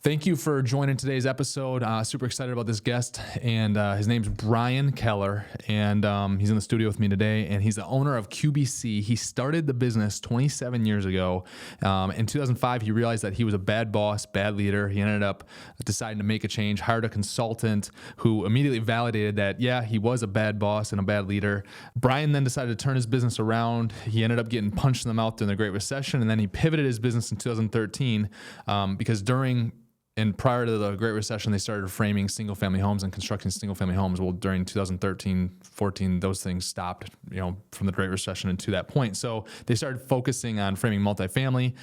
Thank you for joining today's episode. Super excited about this guest, and his name's Brian Keller, and he's in the studio with me today, and he's the owner of QBC. He started the business 27 years ago. In 2005, he realized that he was a bad boss, bad leader. He ended up deciding to make a change, hired a consultant who immediately validated that, yeah, he was a bad boss and a bad leader. Brian then decided to turn his business around. He ended up getting punched in the mouth during the Great Recession, and then he pivoted his business in 2013 because prior to the Great Recession, they started framing single-family homes and constructing single-family homes. Well, during 2013, 14, those things stopped, from the Great Recession and to that point. So they started focusing on framing multifamily.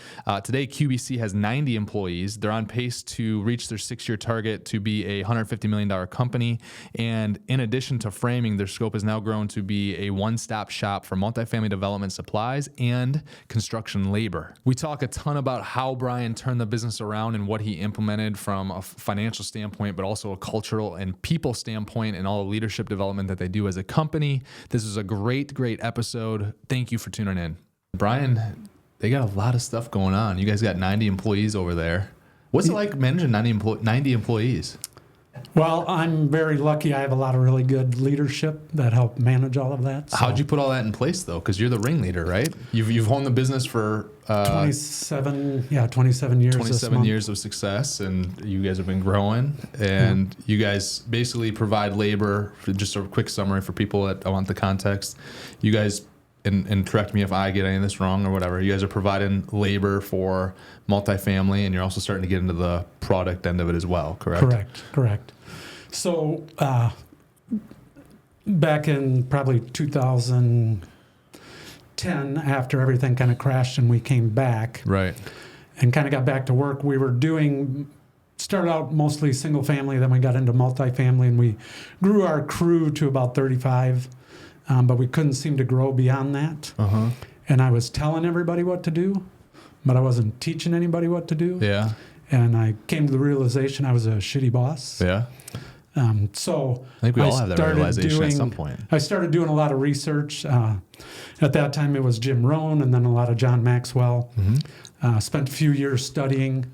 Today, QBC has 90 employees. They're on pace to reach their 6-year target to be a $150 million company. And in addition to framing, their scope has now grown to be a one-stop shop for multifamily development supplies and construction labor. We talk a ton about how Brian turned the business around and what he implemented from a financial standpoint, but also a cultural and people standpoint, and all the leadership development that they do as a company. This is a great episode. Thank you for tuning in. Brian, they got a lot of stuff going on. You guys got 90 employees over there. What's it like managing 90 employees? Well, I'm very lucky. I have a lot of really good leadership that help manage all of that. So. How'd you put all that in place, though? Because you're the ringleader, right? You've owned the business for 27 years. 27 years of success, and you guys have been growing. And you guys basically provide labor. For just a quick summary for people that want the context. You guys, and correct me if I get any of this wrong or whatever, you guys are providing labor for multifamily, and you're also starting to get into the product end of it as well, correct? Correct. So back in probably 2010, after everything kind of crashed and we came back, right, and kind of got back to work, we were started out mostly single family, then we got into multifamily, and we grew our crew to about 35. But we couldn't seem to grow beyond that. Uh-huh. And I was telling everybody what to do, but I wasn't teaching anybody what to do. Yeah. And I came to the realization I was a shitty boss. Yeah. So I think we all have that realization at some point. I started doing a lot of research. At that time, it was Jim Rohn and then a lot of John Maxwell. Mm-hmm. Spent a few years studying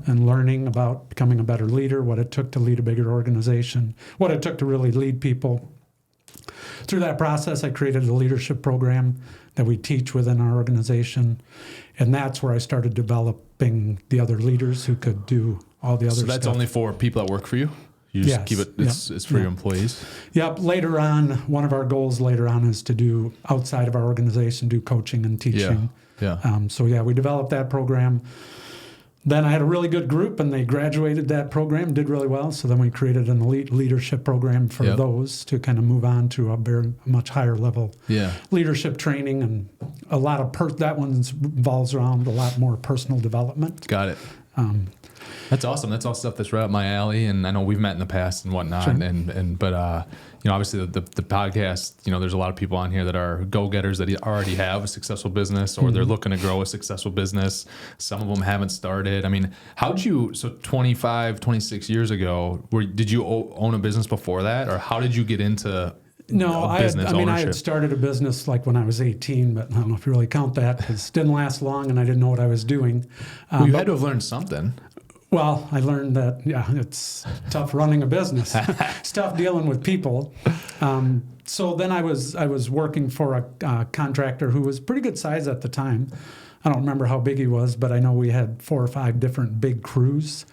and learning about becoming a better leader, what it took to lead a bigger organization, what it took to really lead people. Through that process, I created a leadership program that we teach within our organization, and that's where I started developing the other leaders who could do all the other stuff. So that's only for people that work for you? You just keep it, it's for your employees? Yep. Later on, one of our goals later on is to do, outside of our organization, do coaching and teaching. Yeah. We developed that program. Then I had a really good group, and they graduated that program, did really well. So then we created an elite leadership program for those to kind of move on to a very much higher level leadership training, and a lot of that one involves around a lot more personal development. Got it. That's awesome. That's all stuff that's right up my alley, and I know we've met in the past and whatnot. Sure. But obviously the podcast, there's a lot of people on here that are go-getters that already have a successful business, or they're looking to grow a successful business. Some of them haven't started. I mean, so 25, 26 years ago, did you own a business before that, or how did you get into business ownership? I had started a business like when I was 18, but I don't know if you really count that, because it didn't last long and I didn't know what I was doing. You had to have learned something. Well, I learned that, it's tough running a business. It's tough dealing with people. So then I was working for a contractor who was pretty good size at the time. I don't remember how big he was, but I know we had 4 or 5 different big crews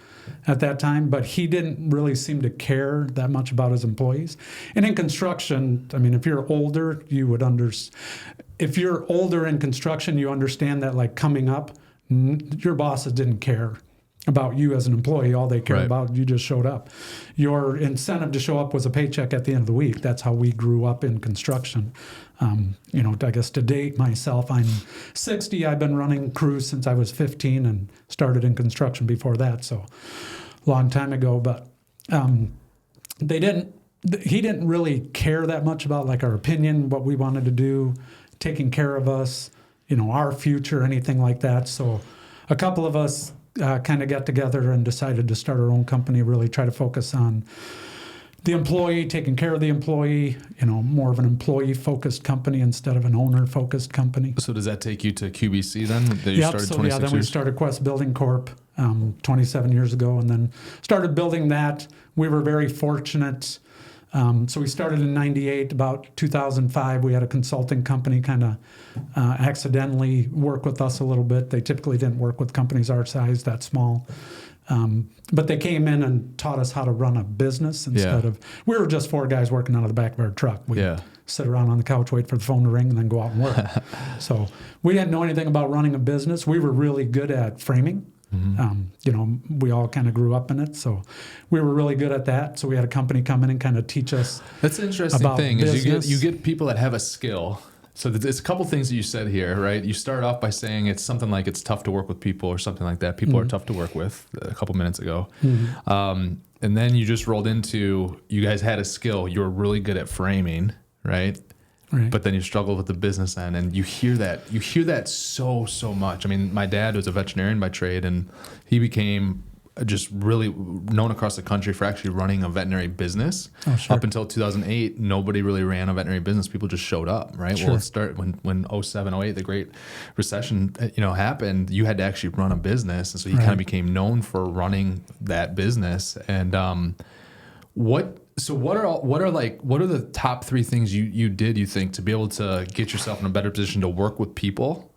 at that time. But he didn't really seem to care that much about his employees. And in construction, if you're older, if you're older in construction, you understand that, like, coming up, your bosses didn't care about you as an employee. All they care about, you just showed up. Your incentive to show up was a paycheck at the end of the week. That's how we grew up in construction. I guess to date myself, I'm 60. I've been running crews since I was 15 and started in construction before that. So a long time ago, but he didn't really care that much about, like, our opinion, what we wanted to do, taking care of us, our future, anything like that. So a couple of us kind of got together and decided to start our own company, really try to focus on the employee, taking care of the employee, more of an employee-focused company instead of an owner-focused company. So does that take you to QBC then? That you started 26 then we started Quest Building Corp. 27 years ago, and then started building that. We were very fortunate. So we started in 98. About 2005, we had a consulting company kind of accidentally work with us a little bit. They typically didn't work with companies our size, that small. But they came in and taught us how to run a business instead of, we were just 4 guys working out of the back of our truck. We'd sit around on the couch, wait for the phone to ring, and then go out and work. So we didn't know anything about running a business. We were really good at framing. We all kind of grew up in it, so we were really good at that. So we had a company come in and kind of teach us. That's an interesting thing is you get people that have a skill. So it's a couple things that you said here, right? You start off by saying it's something like it's tough to work with people or something like that. People are tough to work with a couple minutes ago. And then you just rolled into, you guys had a skill. You were really good at framing, right? But then you struggle with the business end, and you hear that so much. I mean, my dad was a veterinarian by trade, and he became just really known across the country for actually running a veterinary business. Up until 2008, nobody really ran a veterinary business. People just showed up, right? Well, it started when 07, 08, the Great Recession, happened. You had to actually run a business, and so you kind of became known for running that business. And what are the top 3 things you did, you think, to be able to get yourself in a better position to work with people?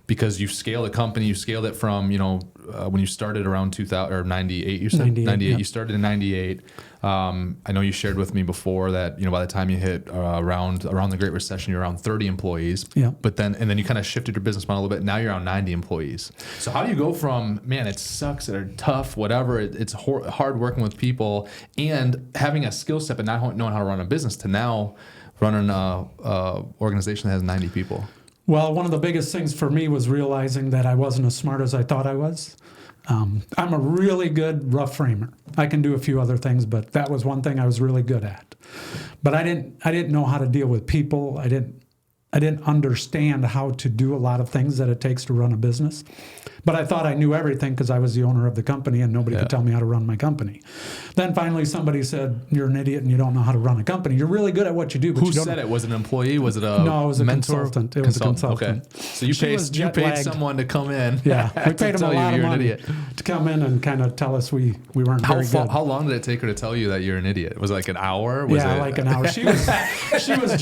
Because you scaled a company, you scaled it from, when you started around 2000 or 98, you said 98. You started in 98. I know you shared with me before that, by the time you hit around the Great Recession, you're around 30 employees. But then you kind of shifted your business model a little bit. Now you're around 90 employees. So how do you go from, man, it sucks, they're tough, whatever, it's hard working with people and having a skill set but not knowing how to run a business, to now running a organization that has 90 people? Well, one of the biggest things for me was realizing that I wasn't as smart as I thought I was. I'm a really good rough framer. I can do a few other things, but that was one thing I was really good at. But I didn't know how to deal with people. I didn't understand how to do a lot of things that it takes to run a business. But I thought I knew everything because I was the owner of the company and nobody could tell me how to run my company. Then finally somebody said, "You're an idiot and you don't know how to run a company. You're really good at what you do, but Who you don't." said it? Was it an employee? Was it a No, it was a mentor? consultant. It was a consultant. Okay. So you paid someone to come in. Yeah, we paid them a lot of money to come in and kind of tell us we weren't very good. How long did it take her to tell you that you're an idiot? Was it like an hour? Like an hour. She was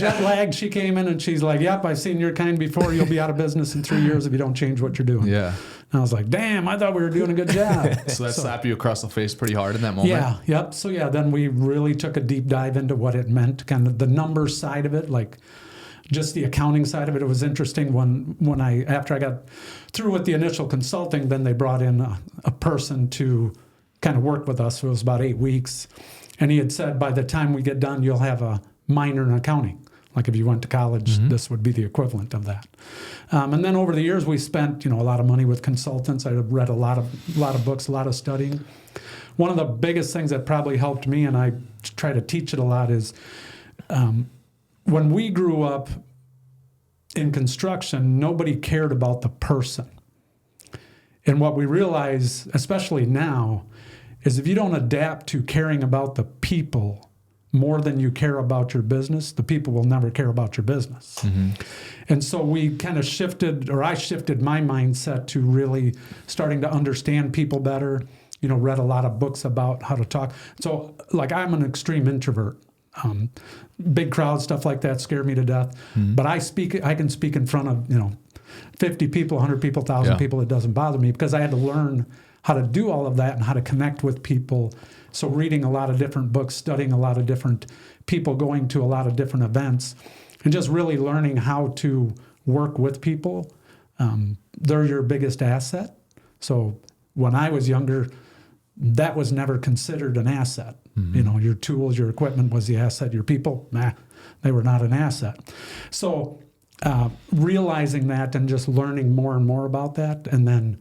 jet lagged. She came in and she's like, "Yep, I've seen your kind before. You'll be out of business in 3 years if you don't change what you're doing." Yeah. And I was like, "Damn, I thought we were doing a good job." So that slapped you across the face pretty hard in that moment? Yep. So then we really took a deep dive into what it meant, kind of the numbers side of it, like just the accounting side of it. It was interesting when after I got through with the initial consulting, then they brought in a person to kind of work with us. It was about 8 weeks. And he had said, by the time we get done, you'll have a minor in accounting. Like if you went to college, this would be the equivalent of that. And then over the years, we spent a lot of money with consultants. I read a lot of books, a lot of studying. One of the biggest things that probably helped me, and I try to teach it a lot, is when we grew up in construction, nobody cared about the person. And what we realize, especially now, is if you don't adapt to caring about the people more than you care about your business, the people will never care about your business. And so we kind of I shifted my mindset to really starting to understand people better, read a lot of books about how to talk. So like I'm an extreme introvert. Big crowd, stuff like that scare me to death. But I can speak in front of, 50 people, 100 people, 1,000 people. It doesn't bother me because I had to learn how to do all of that and how to connect with people. So reading a lot of different books, studying a lot of different people, going to a lot of different events, and just really learning how to work with people. They're your biggest asset. So when I was younger, that was never considered an asset. Your tools, your equipment was the asset. Your people, they were not an asset. So realizing that and just learning more and more about that, and then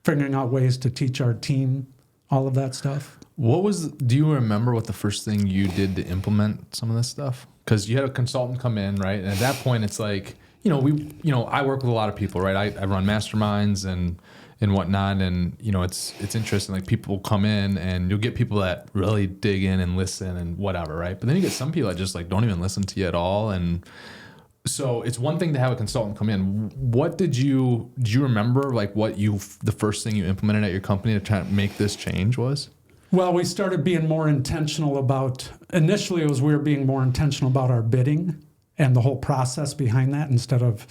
figuring out ways to teach our team all of that stuff. Do you remember what the first thing you did to implement some of this stuff? Because you had a consultant come in, right? And at that point, it's like, I work with a lot of people, right? I run masterminds and whatnot, and it's interesting. Like people come in, and you'll get people that really dig in and listen and whatever, right? But then you get some people that just like don't even listen to you at all. And So it's one thing to have a consultant come in. What do you remember, like the first thing you implemented at your company to try to make this change was? Well, we started being more intentional about, initially it was we were being more intentional about our bidding and the whole process behind that instead of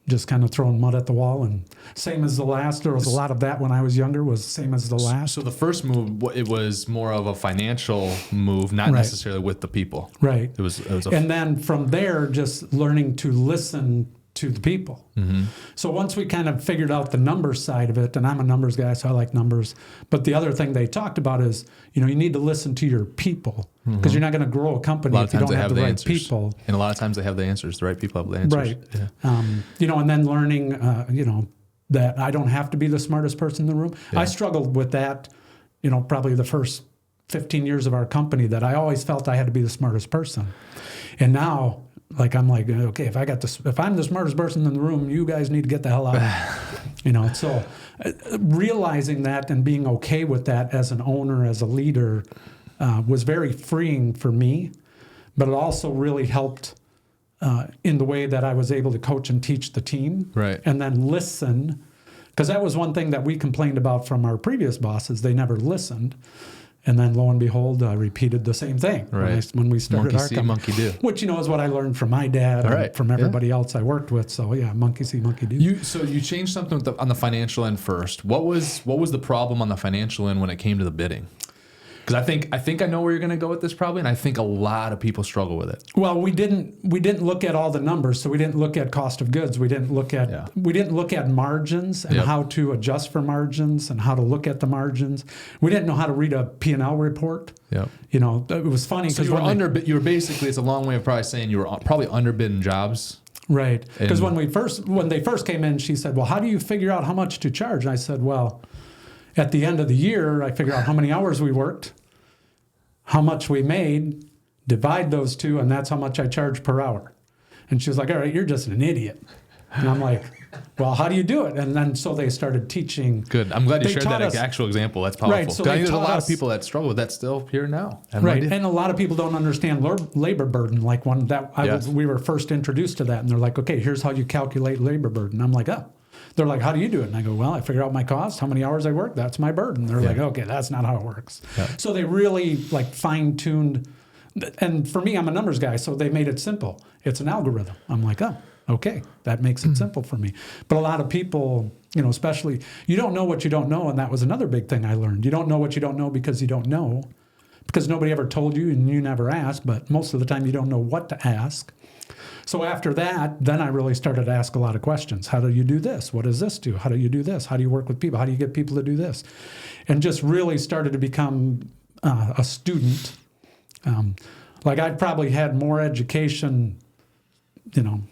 just kind of throwing mud at the wall. And same as the last, there was a lot of that when I was younger, was same as the last. So the first move, it was more of a financial move, not necessarily with the people. Right. It was and then from there, just learning to listen to the people. Mm-hmm. So once we kind of figured out the numbers side of it, and I'm a numbers guy, so I like numbers. But the other thing they talked about is, you need to listen to your people because you're not going to grow a company if you don't have the right people. And a lot of times they have the answers. The right people have the answers. Right. Yeah. And then learning, that I don't have to be the smartest person in the room. Yeah. I struggled with that, probably the first 15 years of our company, that I always felt I had to be the smartest person. And now, I'm like, okay, if I'm the smartest person in the room, you guys need to get the hell out. So realizing that and being okay with that as an owner, as a leader, was very freeing for me, but it also really helped in the way that I was able to coach and teach the team. Right. And then listen, because that was one thing that we complained about from our previous bosses. They never listened. And then, lo and behold, I repeated the same thing when we started monkey see, monkey do. Which, is what I learned from my dad and from everybody else I worked with. So, yeah, monkey see, monkey do. So you changed something on the financial end first. What was the problem on the financial end when it came to the bidding? Because I think I know where you're going to go with this probably, and I think a lot of people struggle with it. Well, we didn't look at all the numbers, so we didn't look at cost of goods. We didn't look at margins and how to adjust for margins and how to look at the margins. We didn't know how to read a P&L report. Yeah. It was funny because you were basically, it's a long way of probably saying you were probably underbidding jobs. Right. Because when they first came in, she said, "Well, how do you figure out how much to charge?" And I said, "Well, at the end of the year, I figure out how many hours we worked, how much we made, divide those two, and that's how much I charge per hour." And she was like, "All right, you're just an idiot." And I'm like, "Well, how do you do it?" And then so they started teaching. Good. I'm glad you shared that actual example. That's powerful. Right, so there's a lot of people that struggle with that still here now. Right. And a lot of people don't understand labor burden. Like we were first introduced to that, and they're like, "Okay, here's how you calculate labor burden." I'm like, "Oh." They're like, "How do you do it?" And I go, "Well, I figure out my cost, how many hours I work, that's my burden." They're like, "Okay, that's not how it works." Yeah. So they really fine-tuned. And for me, I'm a numbers guy, so they made it simple. It's an algorithm. I'm like, "Oh, okay, that makes it simple for me." But a lot of people, especially, you don't know what you don't know, and that was another big thing I learned. You don't know what you don't know because you don't know, because nobody ever told you and you never asked, but most of the time you don't know what to ask. So after that, then I really started to ask a lot of questions. How do you do this? What does this do? How do you do this? How do you work with people? How do you get people to do this? And just really started to become a student. I'd probably had more education, in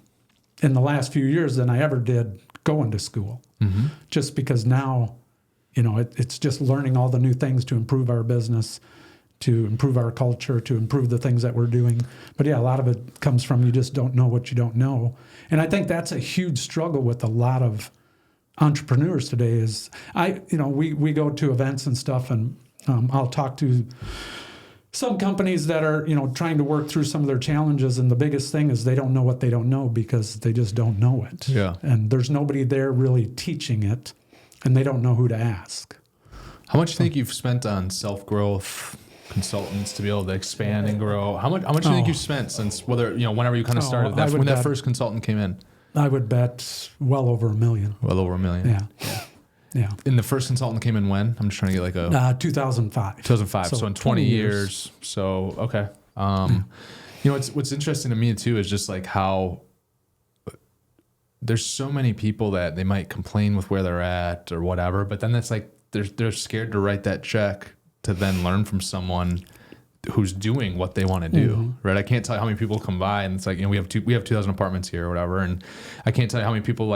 the last few years than I ever did going to school. Mm-hmm. Just because now, it's just learning all the new things to improve our business, to improve our culture, to improve the things that we're doing. But yeah, a lot of it comes from you just don't know what you don't know. And I think that's a huge struggle with a lot of entrepreneurs today is we go to events and stuff, and I'll talk to some companies that are, trying to work through some of their challenges. And the biggest thing is they don't know what they don't know because they just don't know it. Yeah. And there's nobody there really teaching it, and they don't know who to ask. How much do you think you've spent on self-growth, consultants to be able to expand and grow? How much do you think you've spent since whenever you kind of started when that first consultant came in? I would bet well over $1 million. Well over $1 million. Yeah. And the first consultant came in when? I'm just trying to get 2005. 2005. So in 20 years. So okay. What's interesting to me too is just how there's so many people that they might complain with where they're at or whatever, but then it's like they're scared to write that check to then learn from someone who's doing what they want to do, right? I can't tell you how many people come by and it's like, we have 2,000 apartments here or whatever, and I can't tell you how many people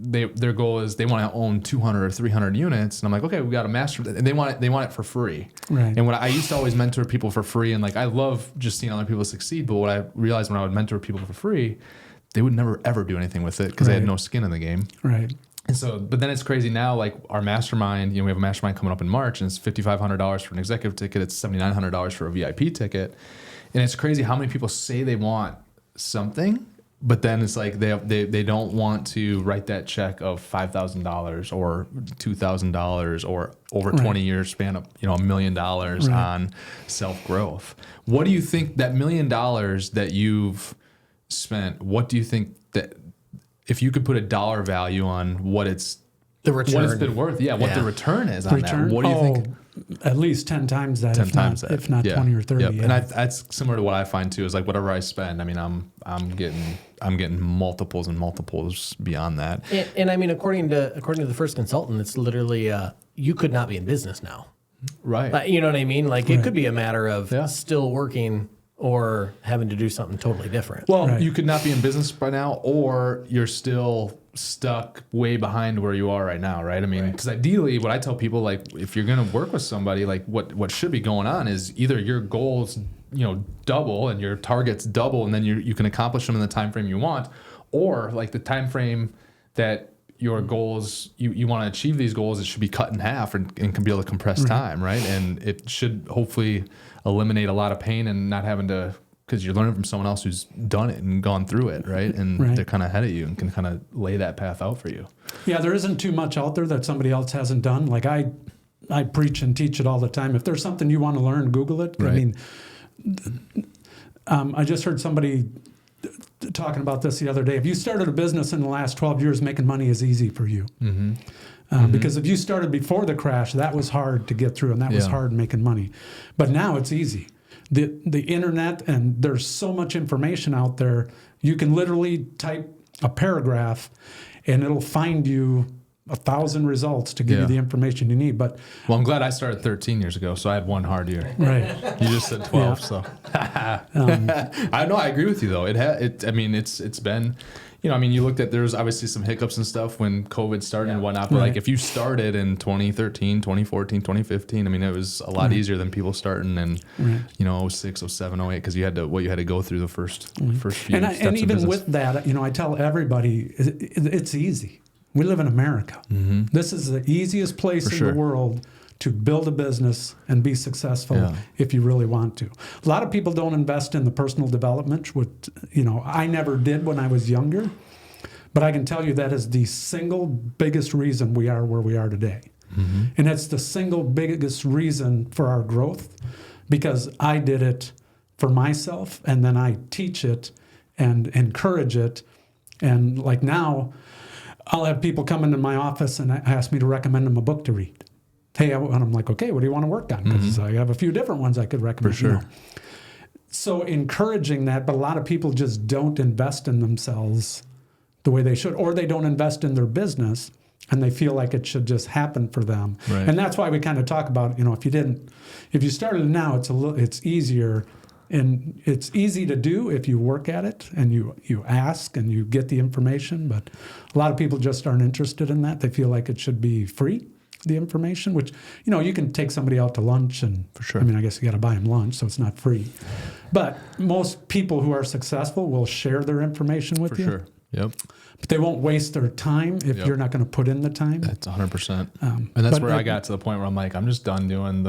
their goal is they want to own 200 or 300 units, and I'm like, okay, we got a master, and they want it for free, right? And I used to always mentor people for free, and I love just seeing other people succeed. But what I realized when I would mentor people for free, they would never ever do anything with it because they had no skin in the game, right? And so, but then it's crazy now, our mastermind, we have a mastermind coming up in March, and it's $5,500 for an executive ticket. It's $7,900 for a VIP ticket. And it's crazy how many people say they want something, but then it's like they don't want to write that check of $5,000 or $2,000 or over 20 years span of $1 million on self growth. What do you think that $1 million that you've spent? What do you think that if you could put a dollar value on what it's the return, what it's been worth? What the return is on that? What do you think? At least 10 times that, 10 times that. If not 20 or 30. Yep. Yeah. And that's similar to what I find too. Is like whatever I spend, I mean, I'm getting multiples and multiples beyond that. And I mean, according to the first consultant, it's literally you could not be in business now, right? You know what I mean? Like it could be a matter of still working or having to do something totally different. Well, you could not be in business by now, or you're still stuck way behind where you are right now, right? I mean, because ideally, what I tell people, like, if you're going to work with somebody, like, what should be going on is either your goals, double and your targets double, and then you can accomplish them in the time frame you want, or like the time frame that your goals, you want to achieve these goals, it should be cut in half and can be able to compress time, right? And it should hopefully eliminate a lot of pain and not having to, because you're learning from someone else who's done it and gone through it, right? And they're kind of ahead of you and can kind of lay that path out for you. Yeah, there isn't too much out there that somebody else hasn't done. Like I preach and teach it all the time. If there's something you want to learn, Google it. Right. I mean, I just heard somebody talking about this the other day. If you started a business in the last 12 years, making money is easy for you. Because if you started before the crash, that was hard to get through, and that was hard making money. But now it's easy. The internet, and there's so much information out there. You can literally type a paragraph, and it'll find you 1,000 results to give you the information you need. But I'm glad I started 13 years ago, so I had one hard year. Right. You just said 12, so I know. I agree with you though. It's been. You looked at, there was obviously some hiccups and stuff when COVID started and whatnot, but like if you started in 2013, 2014, 2015, it was a lot easier than people starting in, 06, 07, 08, because you had to go through the first few steps and even of business. with that, I tell everybody, it's easy. We live in America. This is the easiest place in the world to build a business and be successful if you really want to. A lot of people don't invest in the personal development, which, I never did when I was younger, but I can tell you that is the single biggest reason we are where we are today. And it's the single biggest reason for our growth, because I did it for myself, and then I teach it and encourage it. And like now, I'll have people come into my office and ask me to recommend them a book to read. Hey, and I'm like, okay, what do you want to work on? Because I have a few different ones I could recommend. For sure. So encouraging that, but a lot of people just don't invest in themselves the way they should, or they don't invest in their business, and they feel like it should just happen for them. Right. And that's why we kind of talk about, if you started now, it's easier, and it's easy to do if you work at it and you ask and you get the information. But a lot of people just aren't interested in that. They feel like it should be free, the information, which, you can take somebody out to lunch, and for sure. I guess you got to buy them lunch, so it's not free. But most people who are successful will share their information with you. For sure. Yep. But they won't waste their time if you're not going to put in the time. That's 100%. And that's where I got to the point where I'm like, I'm just done doing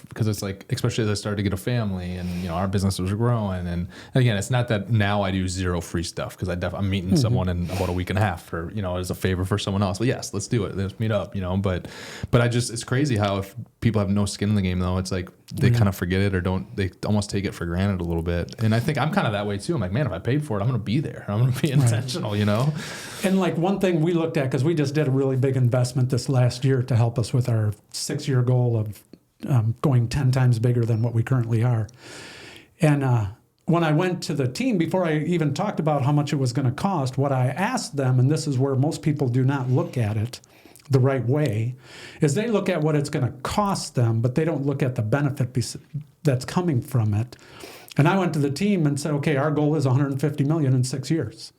because it's like, especially as I started to get a family and, our business was growing. And again, it's not that now I do zero free stuff, because I'm meeting someone in about a week and a half for, as a favor for someone else. But yes, let's do it. Let's meet up, but it's crazy how if people have no skin in the game though, it's like they kind of forget it, or they almost take it for granted a little bit. And I think I'm kind of that way too. I'm like, man, if I paid for it, I'm going to be there. I'm going to be intentional, And like one thing we looked at, because we just did a really big investment this last year to help us with our 6-year goal of going 10 times bigger than what we currently are. And when I went to the team, before I even talked about how much it was going to cost, what I asked them, and this is where most people do not look at it the right way, is they look at what it's going to cost them, but they don't look at the benefit that's coming from it. And I went to the team and said, okay, our goal is $150 million in 6 years.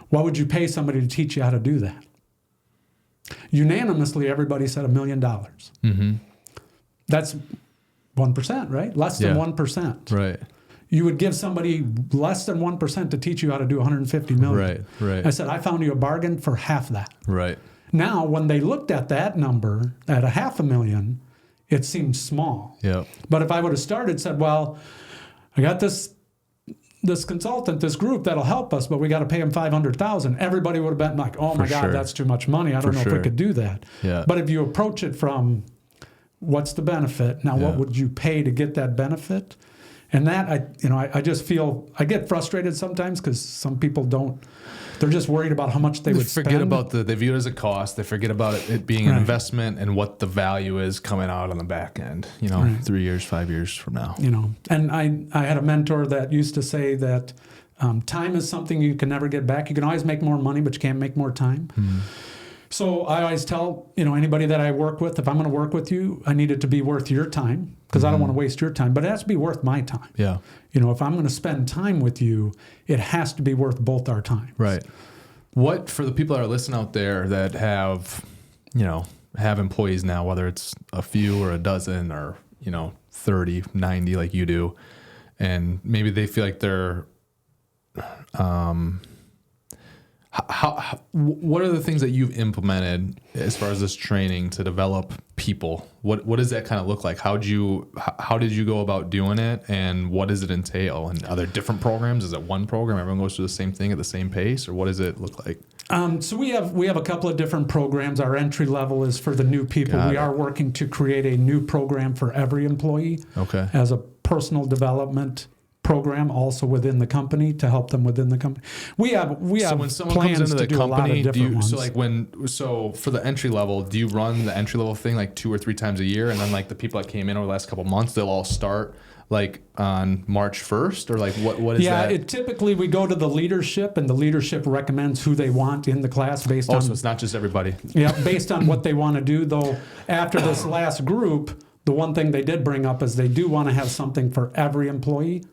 What would you pay somebody to teach you how to do that? Unanimously, everybody said $1 million. That's 1%, right? Less than 1%. Right. You would give somebody less than 1% to teach you how to do $150 million. Right. I said, I found you a bargain for half that. Right. Now, when they looked at that number at $500,000, it seemed small. Yeah. But if I would have said, well, I got this this consultant, this group that'll help us, but we got to pay them $500,000. Everybody would have been like, oh my God, sure. that's too much money. I don't know if we could do that. Yeah. But if you approach it from what's the benefit? Now, what would you pay to get that benefit? And that, I just feel, I get frustrated sometimes because some people don't, they're just worried about how much they would spend. Forget about they view it as a cost. They forget about it being an investment and what the value is coming out on the back end, 3 years, 5 years from now. And I had a mentor that used to say that time is something you can never get back. You can always make more money, but you can't make more time. Mm-hmm. So I always tell, anybody that I work with, if I'm going to work with you, I need it to be worth your time because I don't want to waste your time, but it has to be worth my time. Yeah. If I'm going to spend time with you, it has to be worth both our times. Right. What, for the people that are listening out there that have employees now, whether it's a few or a dozen or, 30, 90 like you do, and maybe they feel like they're, what are the things that you've implemented as far as this training to develop people? What does that kind of look like? How did you go about doing it, and what does it entail? And are there different programs? Is it one program? Everyone goes through the same thing at the same pace, or what does it look like? So we have a couple of different programs. Our entry level is for the new people. We are working to create a new program for every employee. Okay. As a personal development program also within the company to help them within the company. We have so when someone plans comes into to the do company, a lot of different ones. So for the entry level, do you run the entry level thing like 2 or 3 times a year, and then like the people that came in over the last couple of months, they'll all start like on March 1st, or like what is that? Yeah, typically we go to the leadership, and the leadership recommends who they want in the class based on. So it's not just everybody. Yeah, based on what they want to do. Though after this last group, the one thing they did bring up is they do want to have something for every employee.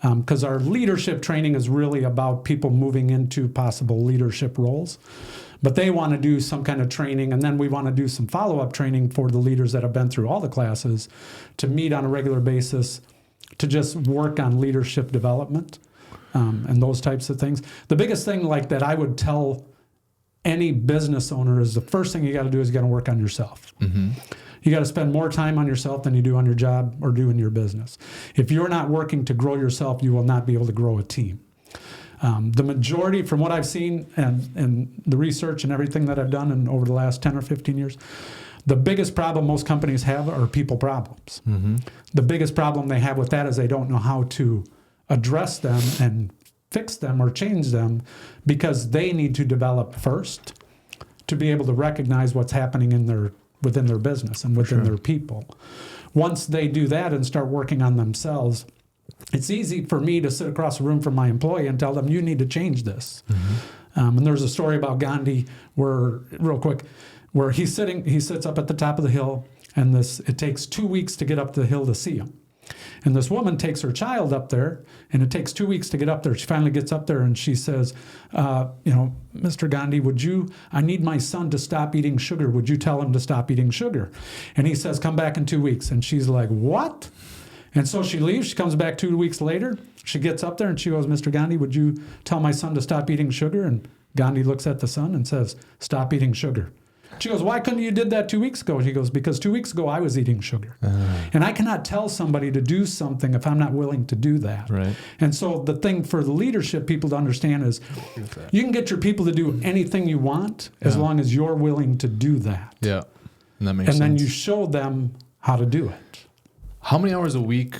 Because our leadership training is really about people moving into possible leadership roles. But they want to do some kind of training, and then we want to do some follow-up training for the leaders that have been through all the classes to meet on a regular basis to just work on leadership development and those types of things. The biggest thing like that I would tell any business owner is the first thing you got to do is you got to work on yourself. Mm-hmm. You got to spend more time on yourself than you do on your job or do in your business. If you're not working to grow yourself, you will not be able to grow a team. The majority, from what I've seen and the research and everything that I've done over the last 10 or 15 years, the biggest problem most companies have are people problems. Mm-hmm. The biggest problem they have with that is they don't know how to address them and fix them or change them because they need to develop first to be able to recognize what's happening within their business and within their people. Once they do that and start working on themselves, it's easy for me to sit across the room from my employee and tell them, you need to change this. Mm-hmm. And there's a story about Gandhi where he sits up at the top of the hill, and it takes 2 weeks to get up the hill to see him. And this woman takes her child up there, and it takes 2 weeks to get up there. She finally gets up there, and she says, Mr. Gandhi, I need my son to stop eating sugar. Would you tell him to stop eating sugar? And he says, come back in 2 weeks. And she's like, what? And so she leaves. She comes back 2 weeks later. She gets up there, and she goes, Mr. Gandhi, would you tell my son to stop eating sugar? And Gandhi looks at the son and says, stop eating sugar. She goes, why couldn't you did that 2 weeks ago? He goes, because 2 weeks ago I was eating sugar. And I cannot tell somebody to do something if I'm not willing to do that. Right. And so the thing for the leadership people to understand is you can get your people to do anything you want as long as you're willing to do that. Yeah, and that makes sense. And then you show them how to do it. How many hours a week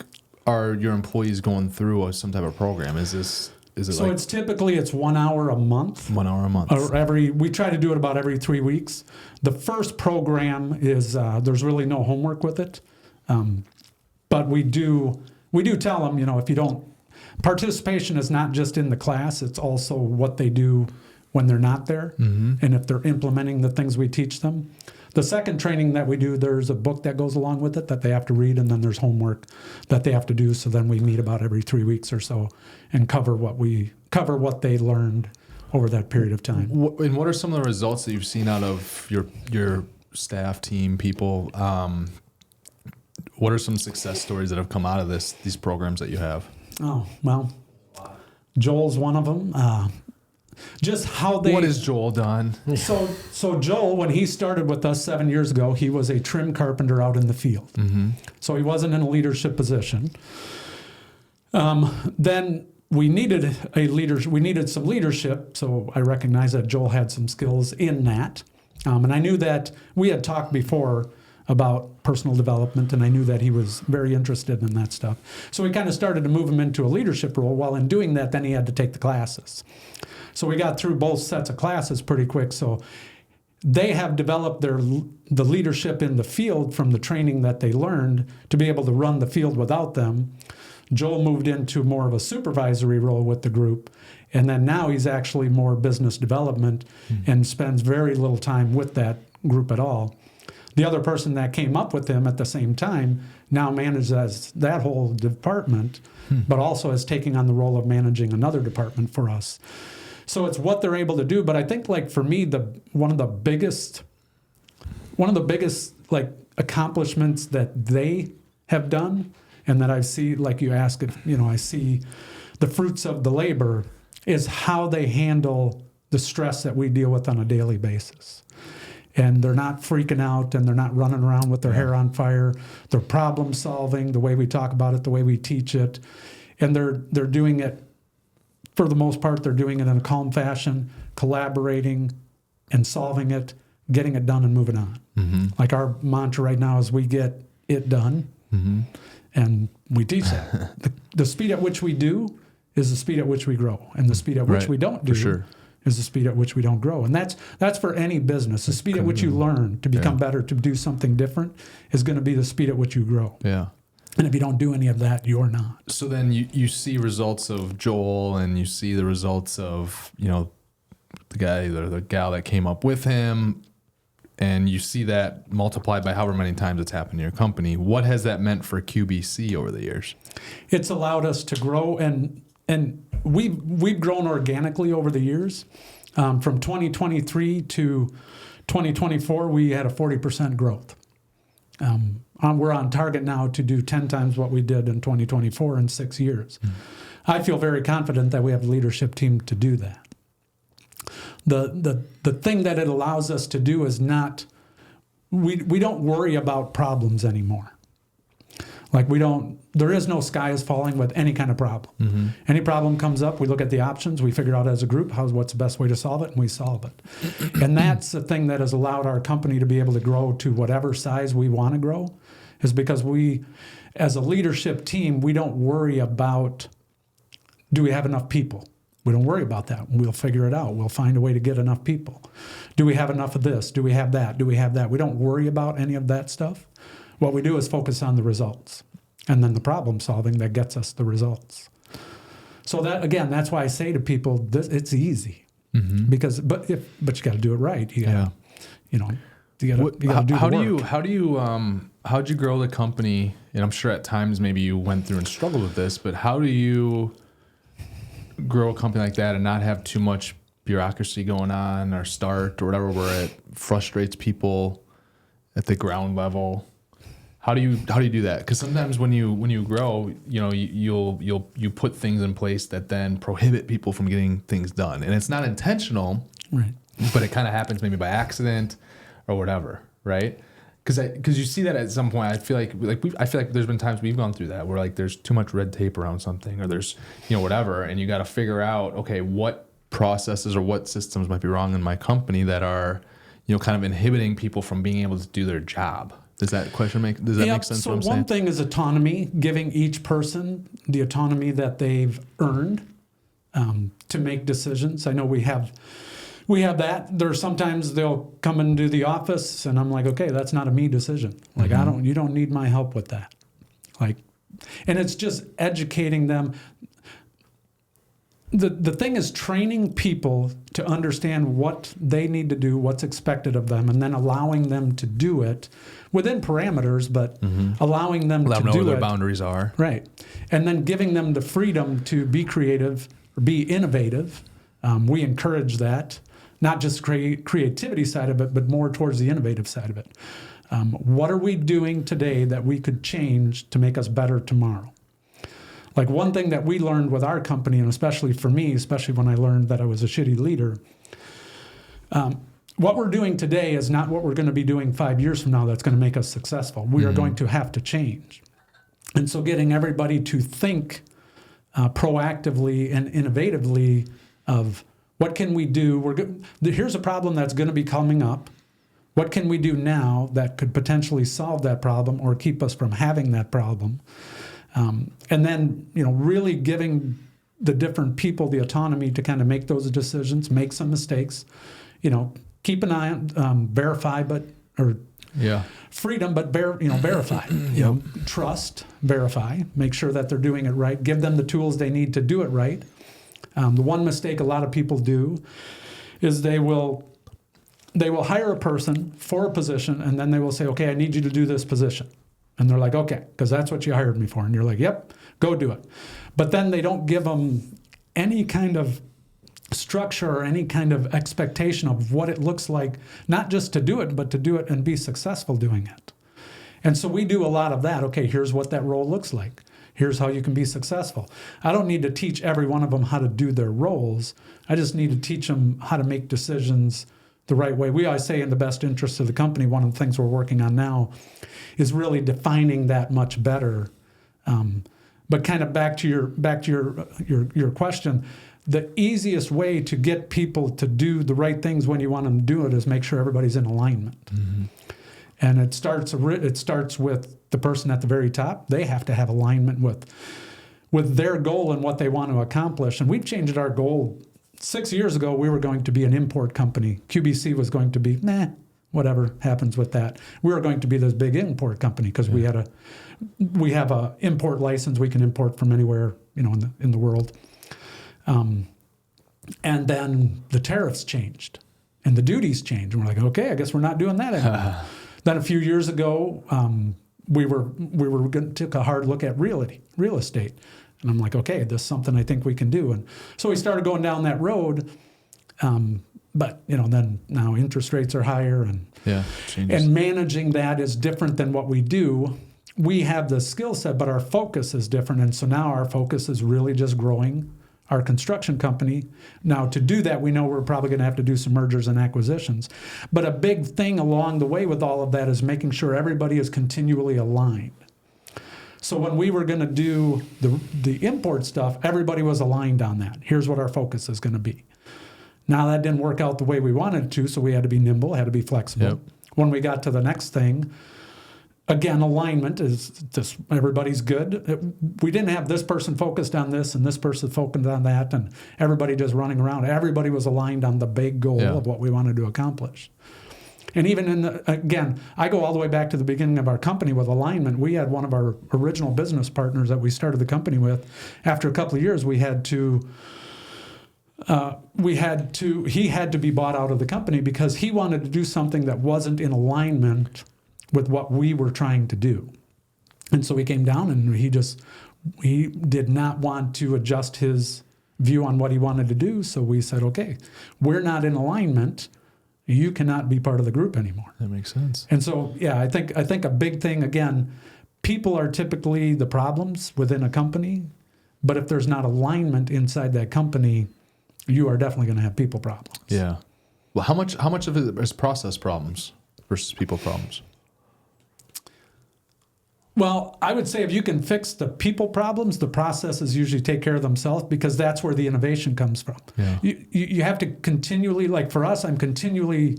are your employees going through some type of program? Is it so it's typically 1 hour a month. 1 hour a month. Or we try to do it about every 3 weeks. The first program is there's really no homework with it, but we do tell them, if you don't, participation is not just in the class; it's also what they do when they're not there, and if they're implementing the things we teach them. The second training that we do, there's a book that goes along with it that they have to read, and then there's homework that they have to do. So then we meet about every 3 weeks or so and cover what they learned over that period of time. And what are some of the results that you've seen out of your staff, team, people? What are some success stories that have come out of these programs that you have? Oh, well, Joel's one of them. Just how they... What has Joel done? So Joel, when he started with us 7 years ago, he was a trim carpenter out in the field. Mm-hmm. So he wasn't in a leadership position. Then we needed a leader. We needed some leadership. So I recognized that Joel had some skills in that. And I knew that we had talked before about personal development, and I knew that he was very interested in that stuff. So we kind of started to move him into a leadership role. While in doing that, then he had to take the classes. So we got through both sets of classes pretty quick. So they have developed the leadership in the field from the training that they learned to be able to run the field without them. Joel moved into more of a supervisory role with the group, and then now he's actually more business development and spends very little time with that group at all. The other person that came up with him at the same time now manages that whole department, but also is taking on the role of managing another department for us. So it's what they're able to do. But I think, like, for me, one of the biggest like accomplishments that they have done, and that I see, like you ask, if I see the fruits of the labor, is how they handle the stress that we deal with on a daily basis. And they're not freaking out, and they're not running around with their hair on fire. They're problem solving, the way we talk about it, the way we teach it. And they're doing it, for the most part, they're doing it in a calm fashion, collaborating and solving it, getting it done and moving on. Mm-hmm. Like our mantra right now is we get it done. Mm-hmm. And we teach that. The speed at which we do is the speed at which we grow. And the speed at which we don't do is the speed at which we don't grow. And that's for any business. The speed at which you learn to become better, to do something different, is going to be the speed at which you grow. Yeah. And if you don't do any of that, you're not. So then you see results of Joel, and you see the results of, the guy or the gal that came up with him, and you see that multiplied by however many times it's happened in your company. What has that meant for QBC over the years? It's allowed us to grow, and we've grown organically over the years. From 2023 to 2024, we had a 40% growth. We're on target now to do 10 times what we did in 2024 in 6 years. I feel very confident that we have a leadership team to do that. The thing that it allows us to do is we don't worry about problems anymore. Like there is no sky is falling with any kind of problem. Mm-hmm. Any problem comes up, we look at the options, we figure out as a group what's the best way to solve it, and we solve it. And that's the thing that has allowed our company to be able to grow to whatever size we want to grow, is because we, as a leadership team, we don't worry about, do we have enough people? We don't worry about that. We'll figure it out. We'll find a way to get enough people. Do we have enough of this? Do we have that? Do we have that? We don't worry about any of that stuff. What we do is focus on the results, and then the problem solving that gets us the results. So that's why I say to people, it's easy, because but you got to do it right. You got to do the work. How'd you grow the company? And I'm sure at times maybe you went through and struggled with this, but how do you grow a company like that and not have too much bureaucracy going on, or start or whatever, where it frustrates people at the ground level? How do you do that? Because sometimes when you grow, you put things in place that then prohibit people from getting things done, and it's not intentional, right? But it kind of happens maybe by accident or whatever, right? Because you see that at some point. I feel like there's been times we've gone through that where like there's too much red tape around something, or there's whatever, and you got to figure out, okay, what processes or what systems might be wrong in my company that are kind of inhibiting people from being able to do their job. Does that make sense? So one thing is autonomy, giving each person the autonomy that they've earned to make decisions. I know we have that. There's sometimes they'll come into the office and I'm like, okay, that's not a me decision. Like you don't need my help with that. Like, and it's just educating them. The thing is training people to understand what they need to do, what's expected of them, and then allowing them to do it within parameters, but allowing them to do it. Know where their boundaries are. Right. And then giving them the freedom to be creative, or be innovative. We encourage that, not just creativity side of it, but more towards the innovative side of it. What are we doing today that we could change to make us better tomorrow? Like one thing that we learned with our company, and especially for me, especially when I learned that I was a shitty leader, what we're doing today is not what we're going to be doing 5 years from now that's going to make us successful. We are going to have to change. And so getting everybody to think proactively and innovatively of what can we do? Here's a problem that's going to be coming up. What can we do now that could potentially solve that problem or keep us from having that problem? And then, really giving the different people the autonomy to kind of make those decisions, make some mistakes, keep an eye on, verify, freedom, but verify, trust, verify, make sure that they're doing it right, give them the tools they need to do it right. The one mistake a lot of people do is they will hire a person for a position, and then they will say, okay, I need you to do this position. And they're like, okay, because that's what you hired me for. And you're like, yep, go do it. But then they don't give them any kind of structure or any kind of expectation of what it looks like, not just to do it, but to do it and be successful doing it. And so we do a lot of that. Okay, here's what that role looks like. Here's how you can be successful. I don't need to teach every one of them how to do their roles. I just need to teach them how to make decisions the right way. We always say in the best interest of the company, one of the things we're working on now is really defining that much better. But kind of back to your question, the easiest way to get people to do the right things when you want them to do it is make sure everybody's in alignment. Mm-hmm. And it starts with the person at the very top. They have to have alignment with their goal and what they want to accomplish. And we've changed our goal. 6 years ago, we were going to be an import company. QBC was going to be, whatever happens with that. We were going to be this big import company because we have a import license. We can import from anywhere, in the world. And then the tariffs changed and the duties changed. And we're like, okay, I guess we're not doing that anymore. Then a few years ago, we took a hard look at real estate. And I'm like, okay, this is something I think we can do. And so we started going down that road. But, then now interest rates are higher and managing that is different than what we do. We have the skill set, but our focus is different. And so now our focus is really just growing our construction company. Now, to do that, we know we're probably going to have to do some mergers and acquisitions. But a big thing along the way with all of that is making sure everybody is continually aligned. So when we were going to do the import stuff, everybody was aligned on that. Here's what our focus is going to be. Now, that didn't work out the way we wanted to, so we had to be nimble, had to be flexible. Yep. When we got to the next thing, again, alignment is just everybody's good. We didn't have this person focused on this and this person focused on that and everybody just running around. Everybody was aligned on the big goal of what we wanted to accomplish. And even again, I go all the way back to the beginning of our company with alignment. We had one of our original business partners that we started the company with. After a couple of years, he had to be bought out of the company because he wanted to do something that wasn't in alignment with what we were trying to do. And so he came down and he did not want to adjust his view on what he wanted to do. So we said, okay, we're not in alignment. You cannot be part of the group anymore. That makes sense. And so, I think a big thing, again, people are typically the problems within a company, but if there's not alignment inside that company, you are definitely going to have people problems. Yeah. Well, how much of it is process problems versus people problems? Well, I would say if you can fix the people problems, the processes usually take care of themselves because that's where the innovation comes from. Yeah. You have to continually, like for us, I'm continually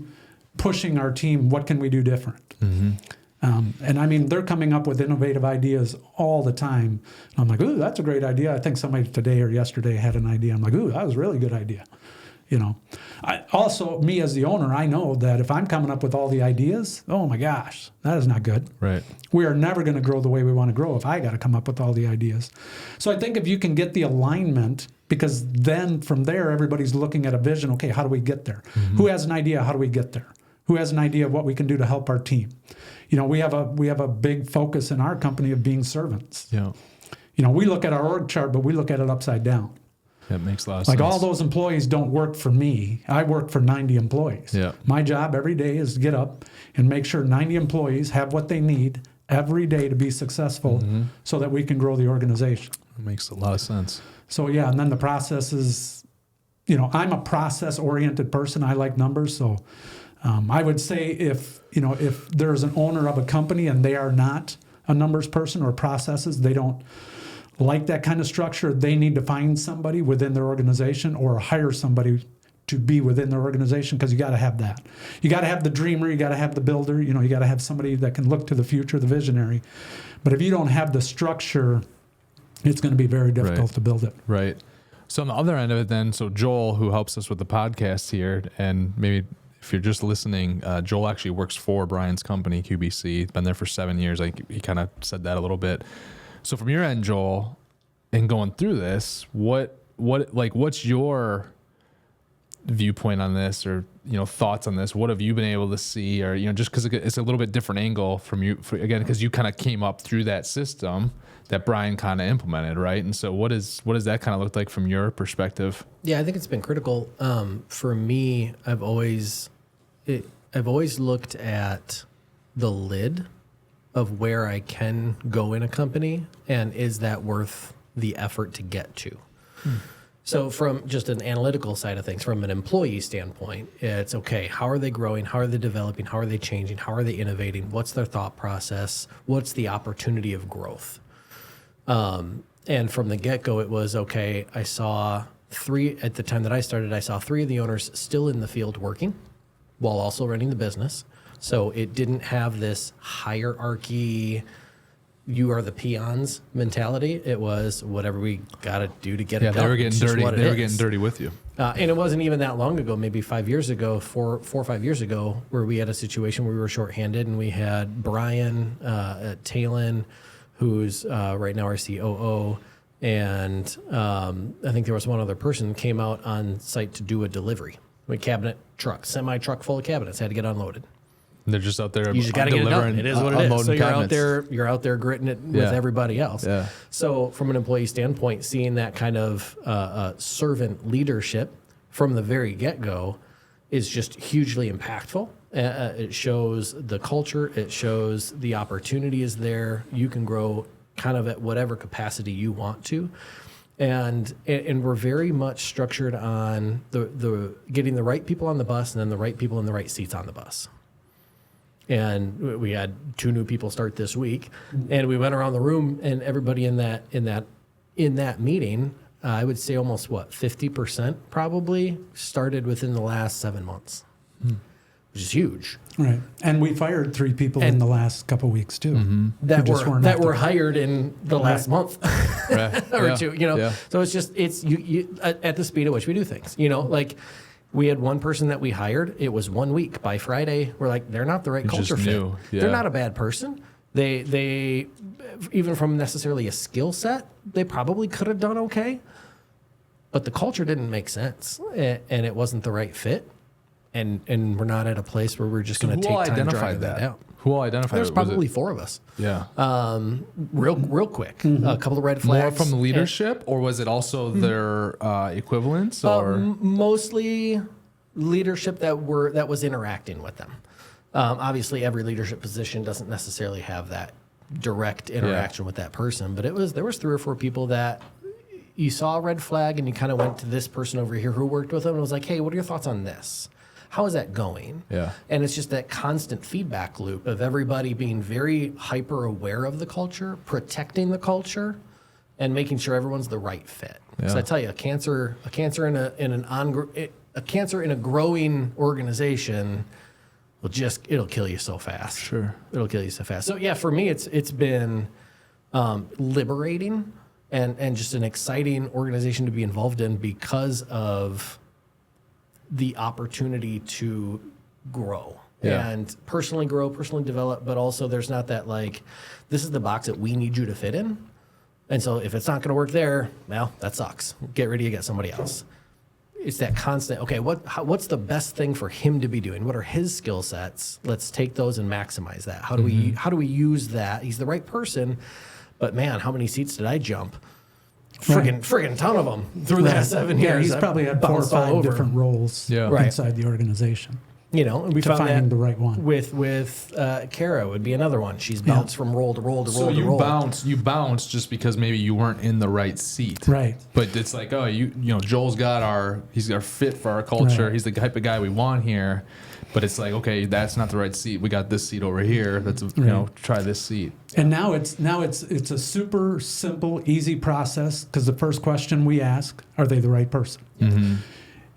pushing our team, what can we do different? Mm-hmm. And I mean, they're coming up with innovative ideas all the time. And I'm like, ooh, that's a great idea. I think somebody today or yesterday had an idea. I'm like, ooh, that was a really good idea. Also, me as the owner, I know that if I'm coming up with all the ideas, oh my gosh, that is not good. Right. We are never going to grow the way we want to grow if I got to come up with all the ideas. So I think if you can get the alignment, because then from there, everybody's looking at a vision. Okay, how do we get there? Mm-hmm. Who has an idea? How do we get there? Who has an idea of what we can do to help our team? We have a big focus in our company of being servants. Yeah. We look at our org chart, but we look at it upside down. That makes a lot of sense. Like all those employees don't work for me. I work for 90 employees. Yeah. My job every day is to get up and make sure 90 employees have what they need every day to be successful so that we can grow the organization. That makes a lot of sense. So, and then the process is, I'm a process-oriented person. I like numbers. So I would say if there's an owner of a company and they are not a numbers person or processes, they don't like that kind of structure, they need to find somebody within their organization or hire somebody to be within their organization, because you got to have that. You got to have the dreamer, you got to have the builder, you got to have somebody that can look to the future, the visionary. But if you don't have the structure, it's going to be very difficult to build it. Right. So on the other end of it then, so Joel, who helps us with the podcast here, and maybe if you're just listening, Joel actually works for Brian's company, QBC. He's been there for 7 years. He kind of said that a little bit. So from your end, Joel, in going through this, what's your viewpoint on this, or thoughts on this? What have you been able to see, or just because it's a little bit different angle from you, again, because you kind of came up through that system that Brian kind of implemented, right? And so what does that kind of look like from your perspective? Yeah, I think it's been critical. For me, I've always looked at the lid of where I can go in a company, and is that worth the effort to get to? So from just an analytical side of things, from an employee standpoint, it's okay, how are they growing? How are they developing? How are they changing? How are they innovating? What's their thought process? What's the opportunity of growth? And from the get-go, it was, okay, I saw at the time that I started, I saw 3 of the owners still in the field working while also running the business. So it didn't have this hierarchy, you are the peons mentality. It was whatever we got to do to get it done. They were getting dirty. They were getting dirty with you. And it wasn't even that long ago, maybe 5 years ago, 4 or 5 years ago, where we had a situation where we were shorthanded, and we had Brian Talon, who's right now our COO, and I think there was one other person came out on site to do a delivery. A cabinet truck, semi-truck full of cabinets, had to get unloaded. They're just out there. You just got to get it done. It is what it is. So you're out there gritting it with everybody else. Yeah. So from an employee standpoint, seeing that kind of servant leadership from the very get-go is just hugely impactful. It shows the culture. It shows the opportunity is there. You can grow kind of at whatever capacity you want to. And we're very much structured on the getting the right people on the bus, and then the right people in the right seats on the bus. And we had 2 new people start this week, and we went around the room, and everybody in that meeting, I would say almost 50% probably started within the last 7 months, which is huge. Right, and we fired 3 people in the last couple of weeks too. That were hired in the last month or 2. So it's you at the speed at which we do things. Like. We had one person that we hired. It was 1 week. By Friday, we're like, they're not the right culture fit. Yeah. They're not a bad person. They even from necessarily a skill set, they probably could have done okay. But the culture didn't make sense, and it wasn't the right fit. And we're not at a place where we're just going to take time driving that out. Who all identified There's probably 4 of us. Yeah. Real quick. A couple of red flags. More from the leadership, or was it also their equivalents? Or mostly leadership that was interacting with them. Obviously, every leadership position doesn't necessarily have that direct interaction with that person, but there was 3 or 4 people that you saw a red flag, and you kind of went to this person over here who worked with them and was like, hey, what are your thoughts on this? How is that going? Yeah. And it's just that constant feedback loop of everybody being very hyper aware of the culture, protecting the culture, and making sure everyone's the right fit. Because I tell you, a cancer in a growing organization it'll kill you so fast. Sure. It'll kill you so fast. So yeah, for me, it's been liberating and just an exciting organization to be involved in because of the opportunity to grow and personally grow, personally develop, but also there's not that like, this is the box that we need you to fit in. And so if it's not going to work there, well, that sucks. Get ready to get somebody else. It's that constant, okay, what's the best thing for him to be doing? What are his skill sets? Let's take those and maximize that. How do we use that? He's the right person, but man, how many seats did I jump? Friggin' ton of them through the last 7 years. Yeah, he's probably had 4 or 5 different roles inside the organization. You know, and we to found finding that the right one. with Kara would be another one. She's bounced from role to role to role to role. You bounce just because maybe you weren't in the right seat. Right. But it's like, oh, you know, Joel's got he's our fit for our culture. Right. He's the type of guy we want here. But it's like, okay, that's not the right seat. We got this seat over here. Let's try this seat. And now it's a super simple, easy process, because the first question we ask, are they the right person? Mm-hmm.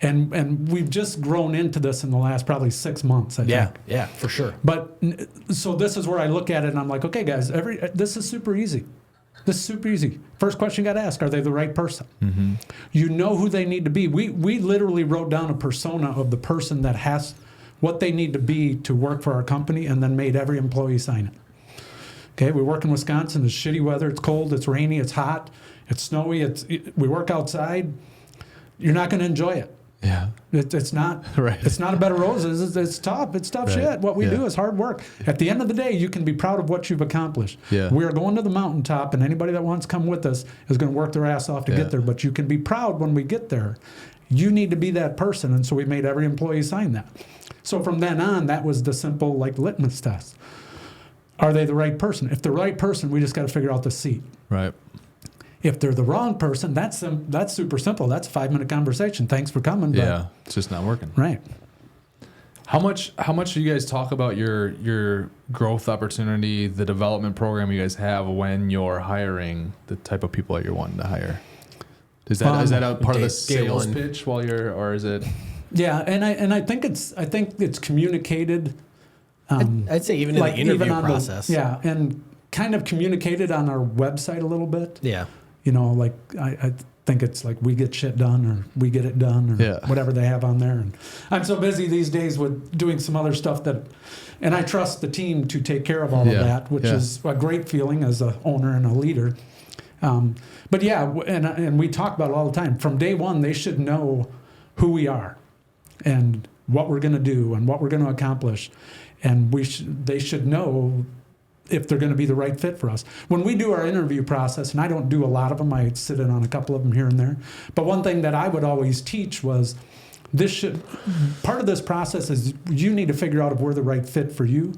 And we've just grown into this in the last probably 6 months, I think. Yeah, for sure. But so this is where I look at it and I'm like, okay, guys, this is super easy. This is super easy. First question you got to ask, are they the right person? Mm-hmm. You know who they need to be. We literally wrote down a persona of the person that has what they need to be to work for our company, and then made every employee sign it. Okay, we work in Wisconsin. It's shitty weather. It's cold. It's rainy. It's hot. It's snowy. We work outside. You're not going to enjoy it. Yeah. It's not right. It's not a bed of roses. It's tough. It's tough shit. What we do is hard work. At the end of the day, you can be proud of what you've accomplished. Yeah. We are going to the mountaintop, and anybody that wants to come with us is going to work their ass off to get there. But you can be proud when we get there. You need to be that person, and so we made every employee sign that. So from then on, that was the simple litmus test. Are they the right person? If they're the right person, we just got to figure out the seat. Right. If they're the wrong person, that's super simple. That's a 5-minute conversation. Thanks for coming. But, it's just not working. right. How much do you guys talk about your growth opportunity, the development program you guys have when you're hiring the type of people that you're wanting to hire? Is that a part of the sales pitch or is it? Yeah, and I think it's communicated. I'd say even in the interview process. And kind of communicated on our website a little bit. Yeah. You know, I think it's like we get shit done or we get it done or whatever they have on there. And I'm so busy these days with doing some other stuff and I trust the team to take care of all of that, which is a great feeling as an owner and a leader. But and we talk about it all the time. From day one, they should know who we are and what we're going to do and what we're going to accomplish. And they should know if they're going to be the right fit for us. When we do our interview process, and I don't do a lot of them, I sit in on a couple of them here and there. But one thing that I would always teach was part of this process is you need to figure out if we're the right fit for you.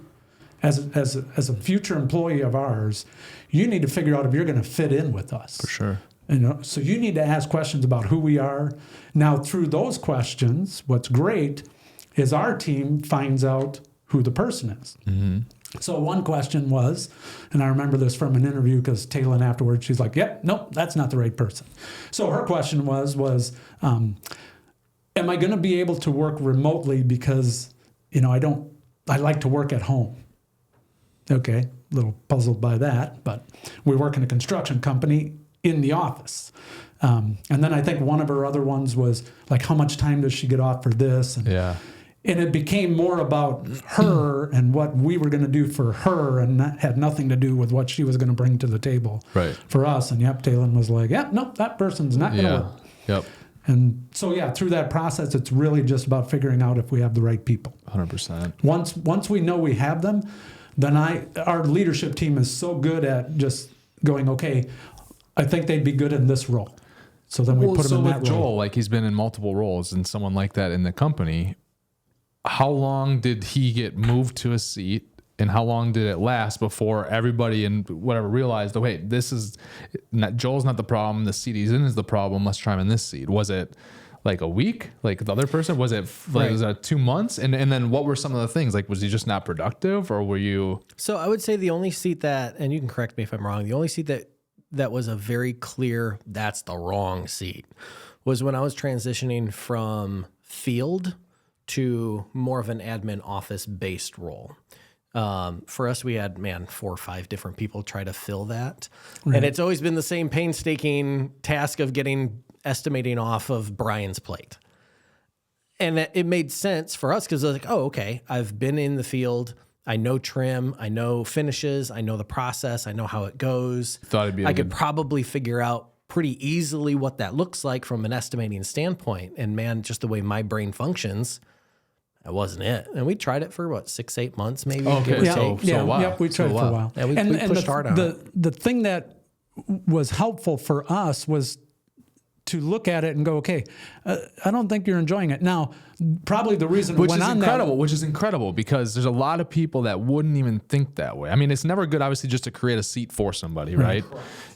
As a future employee of ours, you need to figure out if you're going to fit in with us. For sure. You know, so you need to ask questions about who we are. Now, through those questions, what's great is our team finds out who the person is. Mm-hmm. So one question was, and I remember this from an interview because Taylor afterwards, she's like, yep, nope, that's not the right person. So her question was am I going to be able to work remotely because, you know, I like to work at home. Okay, a little puzzled by that, but we work in a construction company in the office. And then I think one of her other ones was like, how much time does she get off for this? And it became more about her and what we were going to do for her, and that had nothing to do with what she was going to bring to the table for us. And Taylor was like, nope, that person's not going to work. Yep. And so, through that process, it's really just about figuring out if we have the right people. 100%. Once we know we have them, then our leadership team is so good at just going, okay, I think they'd be good in this role. So then we put them in that role. Joel, he's been in multiple roles, and someone like that in the company, how long did he get moved to a seat, and how long did it last before everybody and whatever realized, Joel's not the problem, the seat he's in is the problem, let's try him in this seat? Was it like a week, like the other person? Was it was it 2 months? And then what were some of the things? Like, was he just not productive, or were you? So I would say the only seat and you can correct me if I'm wrong, the only seat that was a very clear, that's the wrong seat, was when I was transitioning from field to more of an admin office-based role. For us, we had, 4 or 5 different people try to fill that. Right. And it's always been the same painstaking task of getting estimating off of Brian's plate. And it made sense for us because I was like, oh, okay, I've been in the field. I know trim. I know finishes. I know the process. I know how it goes. I could probably figure out pretty easily what that looks like from an estimating standpoint. And just the way my brain functions, that wasn't it. And we tried it for 6-8 months, maybe. Okay, so a while. We tried it for a while. Yeah, we pushed hard on it. The thing that was helpful for us was to look at it and go, okay, I don't think you're enjoying it. Now, probably the reason Which went is on incredible, which is incredible because there's a lot of people that wouldn't even think that way. I mean, it's never good, obviously, just to create a seat for somebody, right?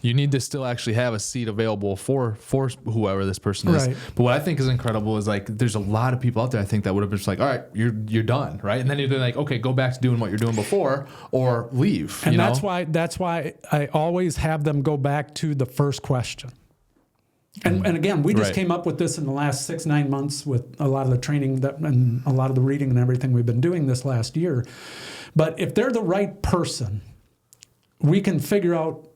You need to still actually have a seat available for whoever this person is. Right. But what I think is incredible is like there's a lot of people out there I think that would have been just like, all right, you're done, right? And then you're like, okay, go back to doing what you're doing before or leave. And that's why I always have them go back to the first question. And again, we just came up with this in the last 6-9 months with a lot of the training and a lot of the reading and everything we've been doing this last year. But if they're the right person, we can figure out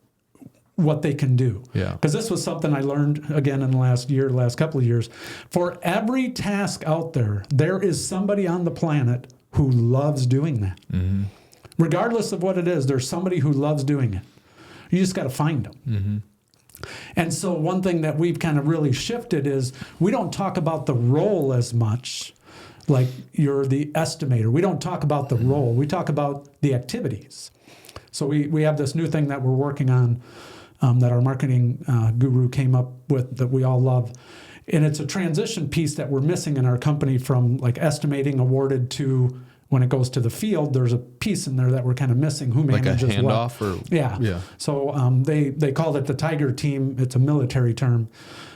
what they can do. Yeah. Because this was something I learned again in the last couple of years. For every task out there, there is somebody on the planet who loves doing that. Mm-hmm. Regardless of what it is, there's somebody who loves doing it. You just got to find them. Mm-hmm. And so one thing that we've kind of really shifted is we don't talk about the role as much, like you're the estimator. We don't talk about the role. We talk about the activities. So we have this new thing that we're working on that our marketing guru came up with that we all love. And it's a transition piece that we're missing in our company from like estimating awarded to when it goes to the field, there's a piece in there that we're kind of missing. Who manages like a handoff what? Or yeah. So they called it the Tigger team. It's a military term,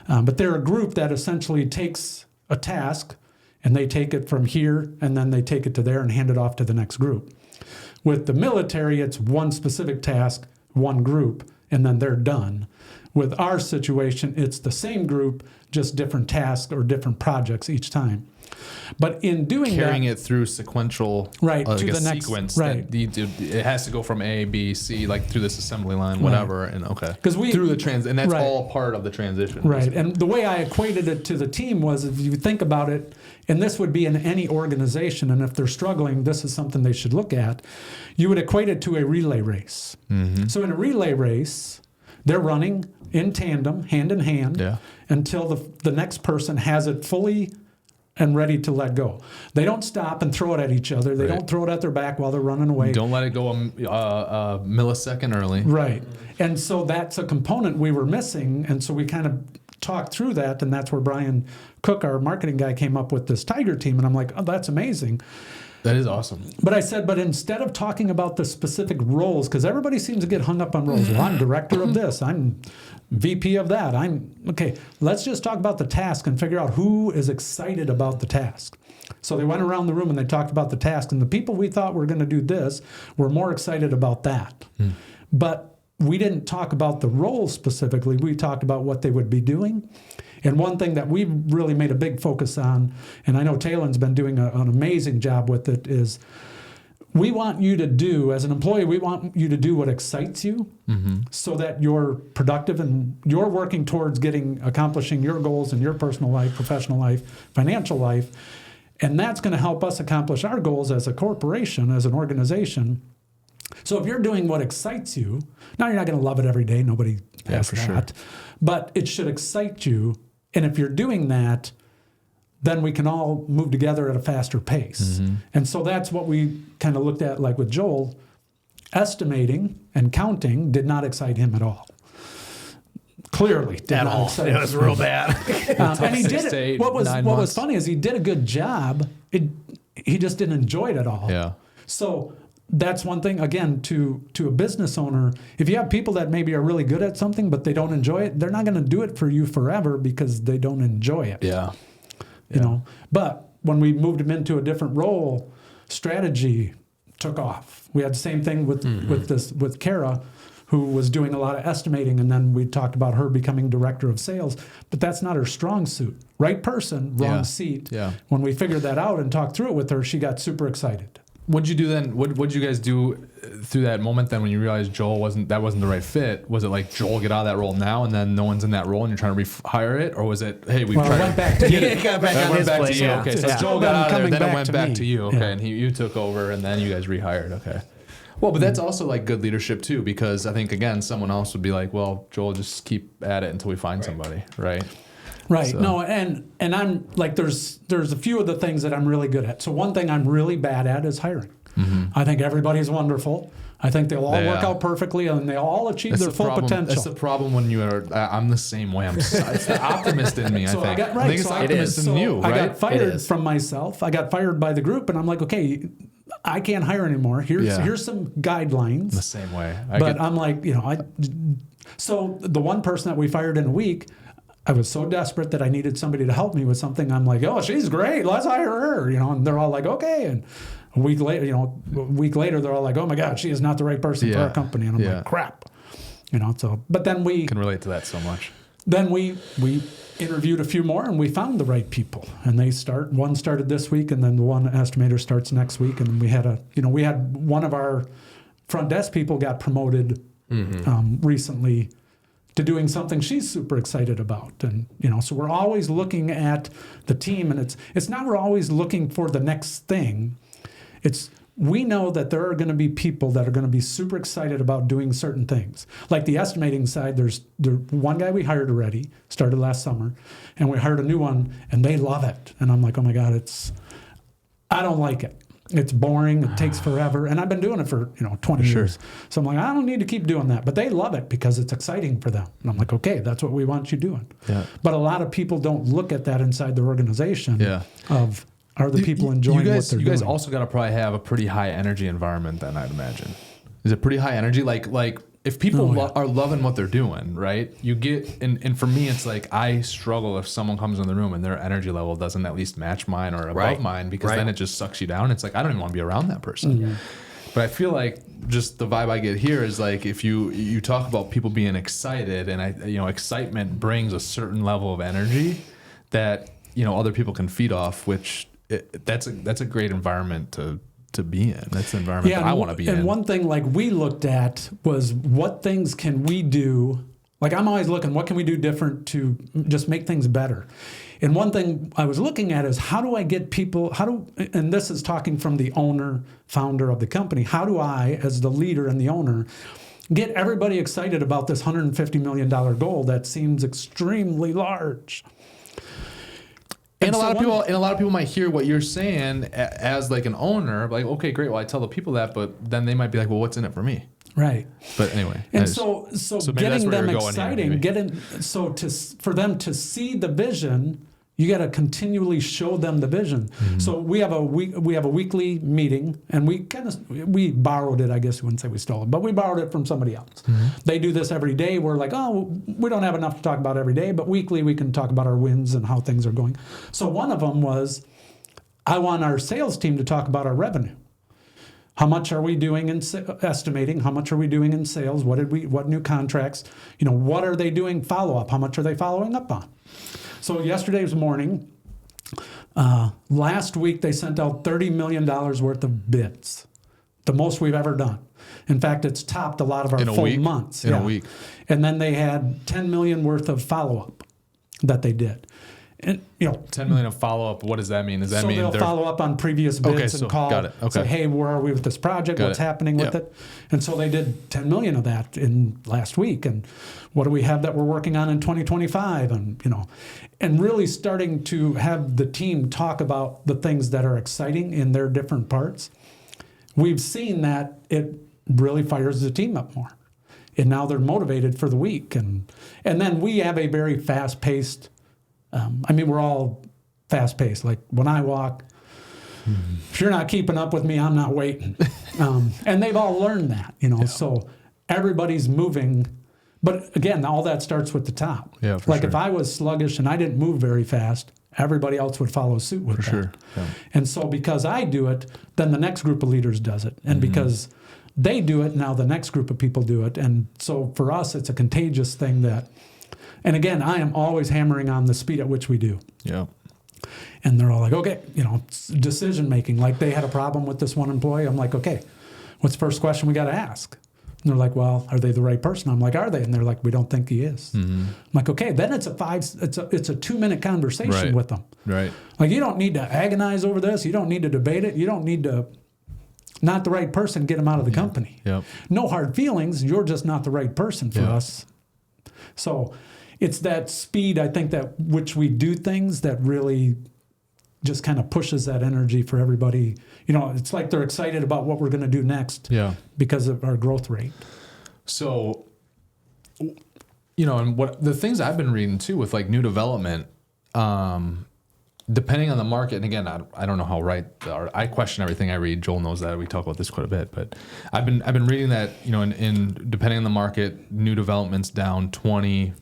but they're a group that essentially takes a task and they take it from here and then they take it to there and hand it off to the next group. With the military, it's one specific task, one group, and then they're done. With our situation, it's the same group, just different tasks or different projects each time. But in doing carrying it through sequential, right, like to a the next sequence, right. It has to go from A, B, C, like through this assembly line, whatever, right. And okay, because through the and that's right. all part of the transition, right? basically. And the way I equated it to the team was, if you think about it, and this would be in any organization, and if they're struggling, this is something they should look at. You would equate it to a relay race. Mm-hmm. So in a relay race, they're running in tandem, hand in hand, until the next person has it fully and ready to let go. They don't stop and throw it at each other. They don't throw it at their back while they're running away. Don't let it go a millisecond early. Right. And so that's a component we were missing. And so we kind of talked through that. And that's where Brian Cook, our marketing guy, came up with this Tigger team. And I'm like, oh, that's amazing. That is awesome. But I said, but instead of talking about the specific roles, because everybody seems to get hung up on roles. Well, I'm director of this. I'm VP of that. Okay, let's just talk about the task and figure out who is excited about the task. So they went around the room and they talked about the task. And the people we thought were going to do this were more excited about that. But we didn't talk about the role specifically. We talked about what they would be doing. And one thing that we've really made a big focus on, and I know Taylor's been doing an amazing job with it, is we want you to do, as an employee, we want you to do what excites you so that you're productive and you're working towards accomplishing your goals in your personal life, professional life, financial life. And that's going to help us accomplish our goals as a corporation, as an organization. So if you're doing what excites you, now you're not going to love it every day. Nobody has that. Sure. But it should excite you. And if you're doing that, then we can all move together at a faster pace. And so that's what we kind of looked at, like with Joel. Estimating and counting did not excite him at all. Clearly, did at not all. excite It him. was real bad. And he did it. What was funny is he did a good job. He just didn't enjoy it at all. Yeah. So that's one thing, again, to a business owner. If you have people that maybe are really good at something, but they don't enjoy it, they're not going to do it for you forever because they don't enjoy it. Yeah. You know, but when we moved them into a different role, strategy took off. We had the same thing with Kara, who was doing a lot of estimating, and then we talked about her becoming director of sales, but that's not her strong suit. Right person, wrong seat. Yeah. When we figured that out and talked through it with her, she got super excited. What'd you do then? What'd you guys do through that moment then when you realized Joel wasn't the right fit? Was it like, Joel, get out of that role now, and then no one's in that role and you're trying to rehire it? Or was it, hey, we've tried went back to get it. Got back on his plate, to you. yeah. Okay, so Yeah. Joel got out of there, then it went back me. to you. Okay, and you took over, and then you guys rehired. Okay. Well, but that's also like good leadership too, because I think, again, someone else would be like, well, Joel, just keep at it until we find somebody, right? Right. So. No, and I'm like, there's a few of the things that I'm really good at. So one thing I'm really bad at is hiring. I think everybody's wonderful. I think they'll all work out perfectly and they'll all achieve their full potential. That's the problem when you are. I'm the same way. It's the optimist in me. I think. I think it's optimist in you. Right? I got fired from myself. I got fired by the group, and I'm like, okay, I can't hire anymore. Here's some guidelines. The same way. I'm like, so the one person that we fired in a week, I was so desperate that I needed somebody to help me with something. I'm like, oh, she's great. Let's hire her. And they're all like, okay. And a week later, they're all like, oh my God, she is not the right person for our company. And I'm like, crap. But then we can relate to that so much. Then we interviewed a few more and we found the right people. And one started this week, and then the one estimator starts next week. And we had we had one of our front desk people got promoted recently to doing something she's super excited about. And, so we're always looking at the team, and it's not we're always looking for the next thing. We know that there are going to be people that are going to be super excited about doing certain things. Like the estimating side, there's one guy we hired already, started last summer, and we hired a new one, and they love it. And I'm like, oh my God, I don't like it. It's boring. It takes forever. And I've been doing it for 20 years. So I'm like, I don't need to keep doing that. But they love it because it's exciting for them. And I'm like, okay, that's what we want you doing. Yeah. But a lot of people don't look at that inside their organization of, are the people enjoying what they're doing? You guys also got to probably have a pretty high energy environment then, I'd imagine. Is it pretty high energy? Like if people are loving what they're doing, right? You get, and for me, it's like I struggle if someone comes in the room and their energy level doesn't at least match mine or above mine, because then it just sucks you down. It's like, I don't even want to be around that person. Mm-hmm. But I feel like just the vibe I get here is like, if you talk about people being excited, and excitement brings a certain level of energy that, other people can feed off, which that's a great environment to be in. That's the environment that I want to be in. And one thing like we looked at was, what things can we do? Like, I'm always looking, what can we do different to just make things better? And one thing I was looking at is, how do I get people, and this is talking from the founder of the company, how do I, as the leader and the owner, get everybody excited about this $150 million goal that seems extremely large? And a lot of people might hear what you're saying as like an owner, like, okay, great. Well, I tell the people that, but then they might be like, well, what's in it for me? Right. But anyway. And so getting them exciting, for them to see the vision, you got to continually show them the vision. Mm-hmm. So we have a weekly meeting, and we borrowed it. I guess you wouldn't say we stole it, but we borrowed it from somebody else. Mm-hmm. They do this every day. We're like, oh, we don't have enough to talk about every day, but weekly we can talk about our wins and how things are going. So one of them was, I want our sales team to talk about our revenue. How much are we doing in estimating? How much are we doing in sales? What new contracts? What are they doing follow-up? How much are they following up on? So yesterday's morning, last week they sent out $30 million worth of bids, the most we've ever done. In fact, it's topped a lot of our full months. In a week. And then they had $10 million worth of follow-up that they did. And, $10 million of follow-up. What does that mean? Does that mean they'll follow up on previous bids and call, say, hey, where are we with this project? What's happening with it? And so they did $10 million of that in last week. And what do we have that we're working on in 2025? And really starting to have the team talk about the things that are exciting in their different parts. We've seen that it really fires the team up more. And now they're motivated for the week. And then we have a very fast-paced, we're all fast-paced. Like when I walk, if you're not keeping up with me, I'm not waiting. And they've all learned that, so everybody's moving. But again, all that starts with the top. Yeah, for sure. If I was sluggish and I didn't move very fast, everybody else would follow suit with that. Sure. Yeah. And so because I do it, then the next group of leaders does it. And because they do it, now the next group of people do it. And so for us, it's a contagious thing and again, I am always hammering on the speed at which we do. Yeah. And they're all like, okay, decision making. Like they had a problem with this one employee. I'm like, okay, what's the first question we got to ask? And they're like, well, are they the right person? I'm like, are they? And they're like, we don't think he is. Mm-hmm. I'm like, okay, then it's a 2-minute conversation with them. Right. Like, you don't need to agonize over this. You don't need to debate it. You don't need to, not the right person, get them out of the company. Yep. No hard feelings. You're just not the right person for us. So it's that speed, I think, that which we do things that really just kind of pushes that energy for everybody. You know, it's like they're excited about what we're going to do next because of our growth rate. So, you know, and what the things I've been reading too with like new development, depending on the market, and again, I don't know how right I question everything I read. Joel knows that. We talk about this quite a bit, but I've been reading that, you know, in depending on the market, new development's down 20,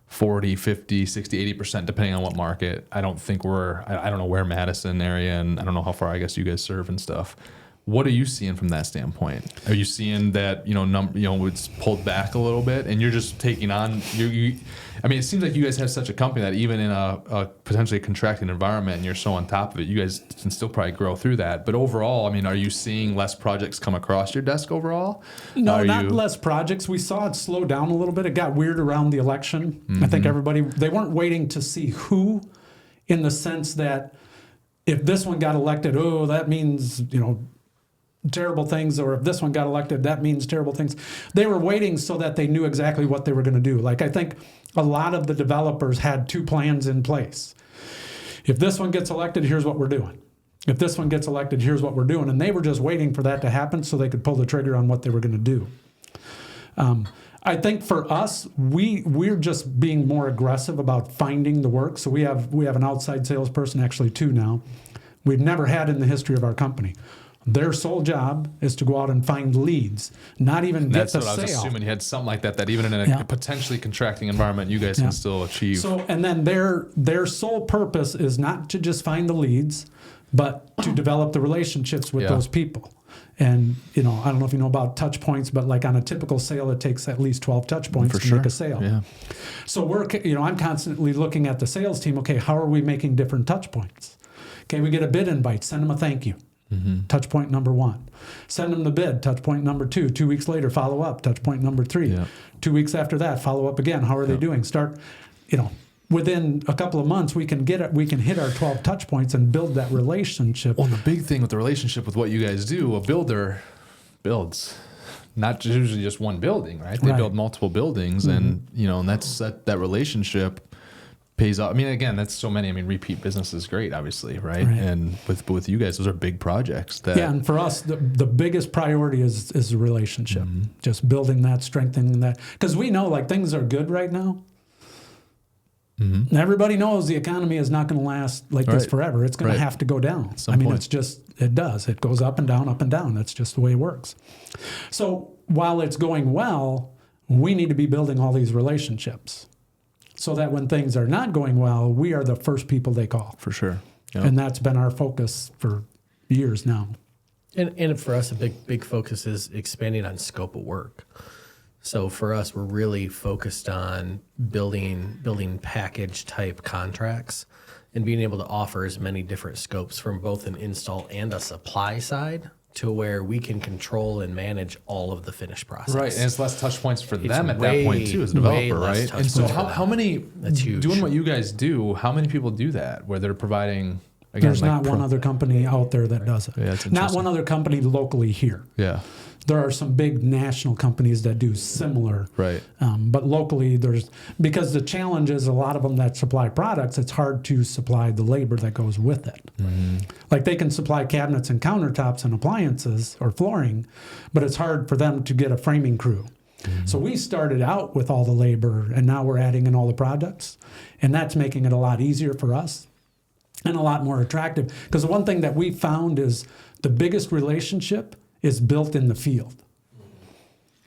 40, 50, 60, 80%, depending on what market. I don't think I don't know where Madison area, and I don't know how far I guess you guys serve and stuff. What are you seeing from that standpoint? Are you seeing that, it's pulled back a little bit and you're just taking on, I mean, it seems like you guys have such a company that even in a potentially contracting environment and you're so on top of it, you guys can still probably grow through that. But overall, I mean, are you seeing less projects come across your desk overall? No, not less projects. We saw it slow down a little bit. It got weird around the election. Mm-hmm. I think they weren't waiting to see who, in the sense that if this one got elected, that means, terrible things, or if this one got elected, that means terrible things. They were waiting so that they knew exactly what they were going to do. Like, I think a lot of the developers had two plans in place. If this one gets elected, here's what we're doing. If this one gets elected, here's what we're doing. And they were just waiting for that to happen so they could pull the trigger on what they were going to do. I think for us, we're just being more aggressive about finding the work. So we have an outside salesperson, actually two now. We've never had in the history of our company. Their sole job is to go out and find leads, not even get the sale. That's what I was assuming. You had something like that even in a potentially contracting environment, you guys can still achieve. So, and then their sole purpose is not to just find the leads, but to develop the relationships with those people. And, I don't know if you know about touch points, but like on a typical sale, it takes at least 12 touch points to make a sale. Yeah. So I'm constantly looking at the sales team. Okay, how are we making different touch points? Okay, we get a bid invite, send them a thank you. Mm-hmm. Touch point number 1. Send them the bid. Touch point number 2. 2 weeks later, follow up. Touch point number 3. Yeah. 2 weeks after that, follow up again. How are they doing? Start, within a couple of months, we can hit our 12 touch points and build that relationship. Well, the big thing with the relationship with what you guys do, a builder builds not usually just one building, right? They build multiple buildings, and and that's that relationship pays off. I mean, again, that's so many. I mean, repeat business is great, obviously, right? And with you guys, those are big projects. And for us, the biggest priority is the relationship. Mm-hmm. Just building that, strengthening that. Because we know, like, things are good right now. Mm-hmm. Everybody knows the economy is not going to last like this forever. It's going to have to go down. It does. It goes up and down, up and down. That's just the way it works. So while it's going well, we need to be building all these relationships, so that when things are not going well, we are the first people they call. For sure. Yep. And that's been our focus for years now. And for us, a big focus is expanding on scope of work. So for us, we're really focused on building package type contracts and being able to offer as many different scopes from both an install and a supply side, to where we can control and manage all of the finish process. Right, and it's less touch points for them at that point too, as a developer, right? And so how many, that's huge. Doing what you guys do, how many people do that, where they're providing, again, there's not one other company out there that does it. Yeah, that's not one other company locally here. Yeah. There are some big national companies that do similar. Right. But locally, because the challenge is a lot of them that supply products, it's hard to supply the labor that goes with it. Mm-hmm. Like, they can supply cabinets and countertops and appliances or flooring, but it's hard for them to get a framing crew. Mm-hmm. So we started out with all the labor, and now we're adding in all the products, and that's making it a lot easier for us and a lot more attractive. Because the one thing that we found is the biggest relationship is built in the field.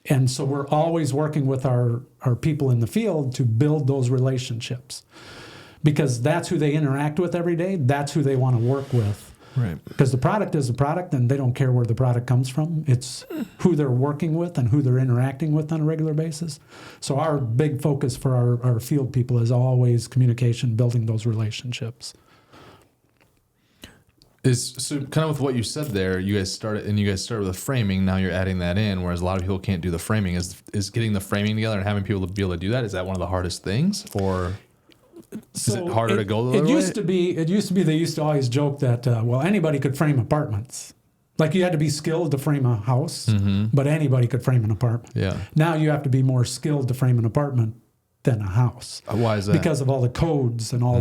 And so we're always working with our people in the field to build those relationships, because that's who they interact with every day. That's who they want to work with. Right. Because the product is the product, and they don't care where the product comes from. It's who they're working with and who they're interacting with on a regular basis. So our big focus for our field people is always communication, building those relationships. So kind of with what you said there, you guys started with the framing. Now you're adding that in, whereas a lot of people can't do the framing. Is getting the framing together and having people to be able to do that, is that one of the hardest things, or is it harder to go the other way? It used to be they used to always joke that anybody could frame apartments. Like, you had to be skilled to frame a house, but anybody could frame an apartment. Yeah. Now you have to be more skilled to frame an apartment than a house. Why is that? Because of all the codes and all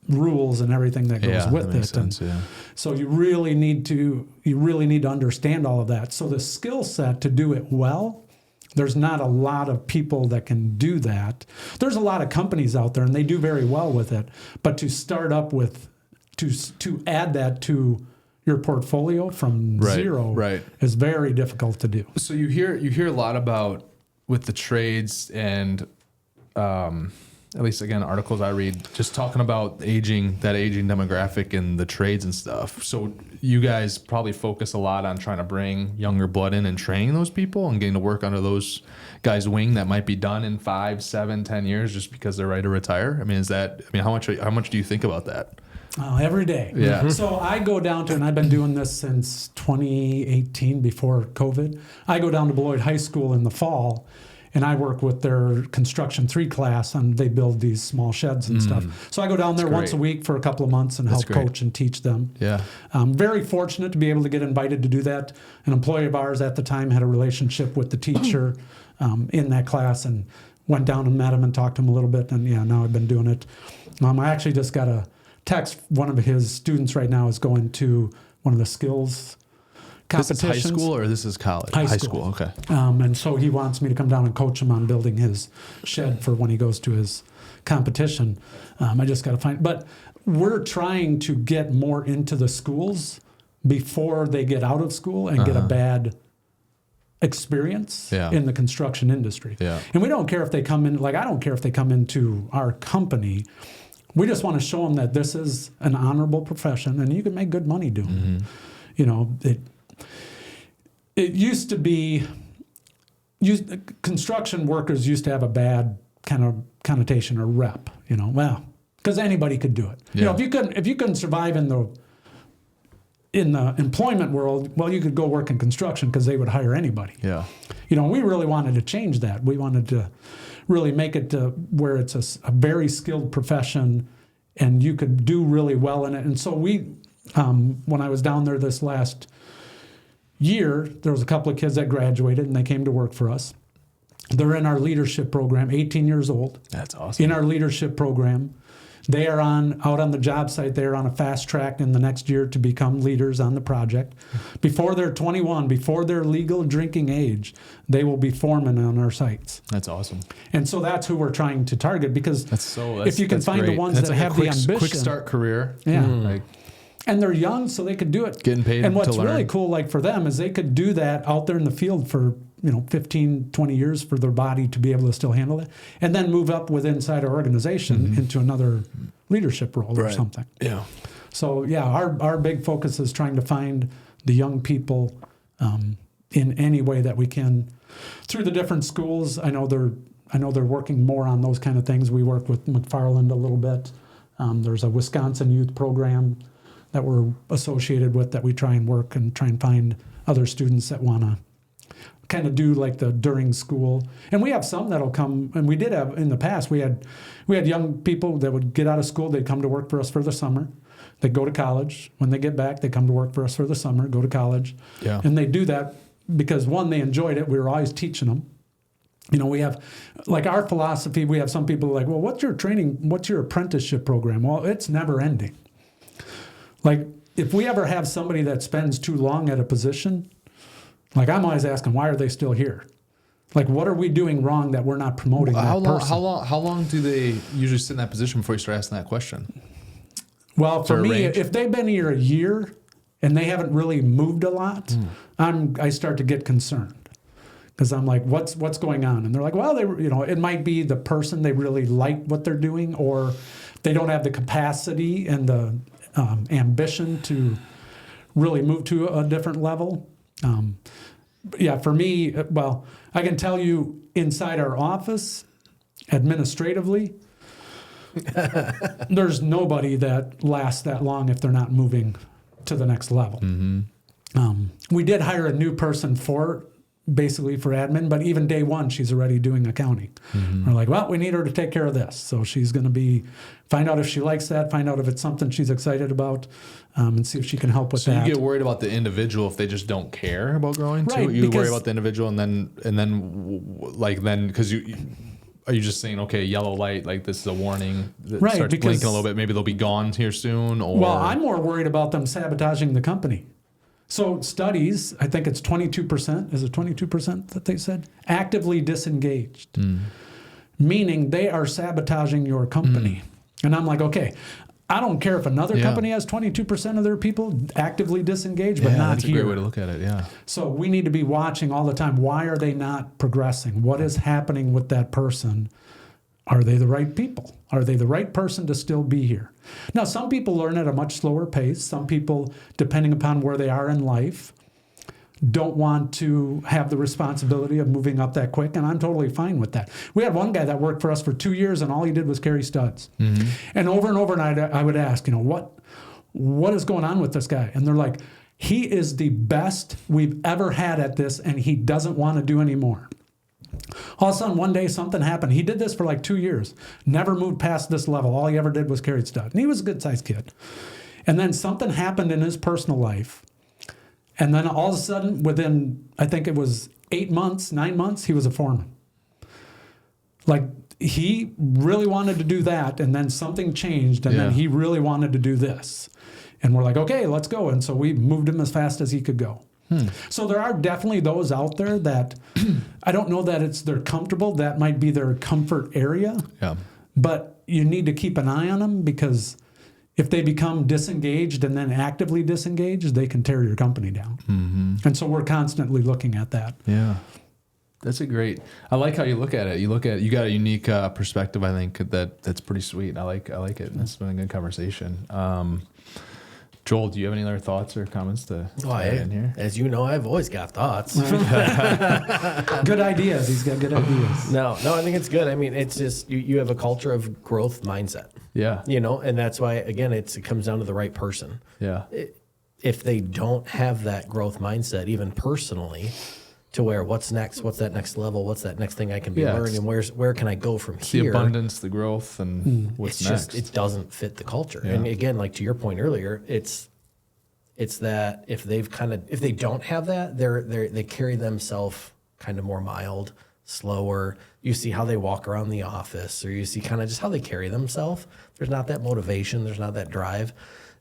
rules and everything that goes with that makes it. sense, And yeah. so you really need to understand all of that. So the skill set to do it well, there's not a lot of people that can do that. There's a lot of companies out there and they do very well with it, but to start up with, to add that to your portfolio from zero is very difficult to do. So you hear a lot about with the trades and at least again articles I read just talking about that aging demographic in the trades and stuff. So you guys probably focus a lot on trying to bring younger blood in and training those people and getting to work under those guys' wing that might be done in 5, 7, 10 years just because they're ready to retire. I mean, how much do you think about that? Every day. Yeah. So I go down to, and I've been doing this since 2018 before COVID. I go down to Beloit High School in the fall and I work with their Construction 3 class and they build these small sheds and stuff. So I go down there once a week for a couple of months and help coach and teach them. Yeah. I'm very fortunate to be able to get invited to do that. An employee of ours at the time had a relationship with the teacher in that class and went down and met him and talked to him a little bit. And yeah, now I've been doing it. I actually just got a text. One of his students right now is going to one of the skills competitions. This is high school or this is college? High school. Okay. And so he wants me to come down and coach him on building his shed for when he goes to his competition. I just got to find, but we're trying to get more into the schools before they get out of school and get a bad experience in the construction industry. Yeah. And we don't care if they come in, like I don't care if they come into our company. We just want to show them that this is an honorable profession and you can make good money doing it. You know, it used to be, construction workers used to have a bad kind of connotation or rep, you know, well, because anybody could do it. Yeah. You know, if you couldn't survive in the employment world, well, you could go work in construction because they would hire anybody. Yeah. You know, we really wanted to change that. We wanted to really make it to where it's a very skilled profession and you could do really well in it. And so when I was down there this last year, there was a couple of kids that graduated and they came to work for us. They're in our leadership program, 18 years old. That's awesome. In our leadership program. They are out on the job site. They are on a fast track in the next year to become leaders on the project. Before they're 21, before their legal drinking age, they will be foremen on our sites. That's awesome. And so that's who we're trying to target because if you can find great. the ones that have the ambition. Quick start career. Yeah. And they're young, so they could do it. Getting paid and to what's learn. really cool, like for them, is they could do that out there in the field for 15, 20 years for their body to be able to still handle it, and then move up with inside our organization into another leadership role or something. Yeah. So yeah, our big focus is trying to find the young people in any way that we can through the different schools. I know they're working more on those kind of things. We work with McFarland a little bit. There's a Wisconsin youth program that we're associated with that we try and work and try and find other students that want to kind of do like the during school. And we have some that'll come, and we did have in the past, we had young people that would get out of school, they'd come to work for us for the summer. They'd go to college. When they get back, they come to work for us for the summer, go to college. Yeah. And they do that because one, they enjoyed it. We were always teaching them. You know, we have, like our philosophy, we have some people like, well, what's your training, what's your apprenticeship program? Well, it's never ending. Like, if we ever have somebody that spends too long at a position, like I'm always asking, why are they still here? Like, what are we doing wrong that we're not promoting that person? How long do they usually sit in that position before you start asking that question? Well, for me, if they've been here a year and they haven't really moved a lot, I start to get concerned. Because I'm like, what's going on? And they're like, well, it might be the person, they really like what they're doing, or they don't have the capacity and the ambition to really move to a different level. Yeah, for me, well, I can tell you inside our office, administratively, there's nobody that lasts that long if they're not moving to the next level. We did hire a new person basically for admin, but even day one, she's already doing accounting. We're like, well, we need her to take care of this. So she's going to find out if she likes that, find out if it's something she's excited about, and see if she can help with that. So you get worried about the individual if they just don't care about growing too? You worry about the individual and then because are you just saying, okay, yellow light, like this is a warning that Right, starts because- blinking a little bit, maybe they'll be gone here soon? Or Well, I'm more worried about them sabotaging the company. So studies, I think it's 22%, is it 22% that they said? Actively disengaged, meaning they are sabotaging your company. And I'm like, okay, I don't care if another company has 22% of their people actively disengaged, but not that's here. a great way to look at it, yeah. So we need to be watching all the time. Why are they not progressing? What is happening with that person? Are they the right people? Are they the right person to still be here? Now, some people learn at a much slower pace. Some people, depending upon where they are in life, don't want to have the responsibility of moving up that quick, and I'm totally fine with that. We had one guy that worked for us for 2 years, and all he did was carry studs. And over, and I would ask, what is going on with this guy? And they're like, he is the best we've ever had at this, and he doesn't want to do any more. All of a sudden, one day, something happened. He did this for like 2 years, never moved past this level. All he ever did was carry stud. And he was a good-sized kid. And then something happened in his personal life. And then all of a sudden, within, I think it was 9 months, he was a foreman. Like, he really wanted to do that, and then something changed, and then he really wanted to do this. And we're like, okay, let's go. And so we moved him as fast as he could go. So there are definitely those out there that I don't know that they're comfortable. That might be their comfort area. Yeah. But you need to keep an eye on them, because if they become disengaged and then actively disengaged, they can tear your company down. And so we're constantly looking at that. Yeah. That's I like how you look at it. You got a unique perspective, I think, that's pretty sweet. I like it. It's been a good conversation. Joel, do you have any other thoughts or comments to add in here? As you know, I've always got thoughts. Good ideas. He's got good ideas. No, I think it's good. I mean, it's just you have a culture of growth mindset. Yeah. And that's why, again, it comes down to the right person. Yeah. If they don't have that growth mindset, even personally, to where what's next, what's that next level, what's that next thing I can be learning, and where can I go from here? The abundance, the growth, and what's next. It doesn't fit the culture. Yeah. And again, like to your point earlier, it's that if they don't have that, they carry themselves kind of more mild, slower. You see how they walk around the office, or you see kind of just how they carry themselves. There's not that motivation, there's not that drive,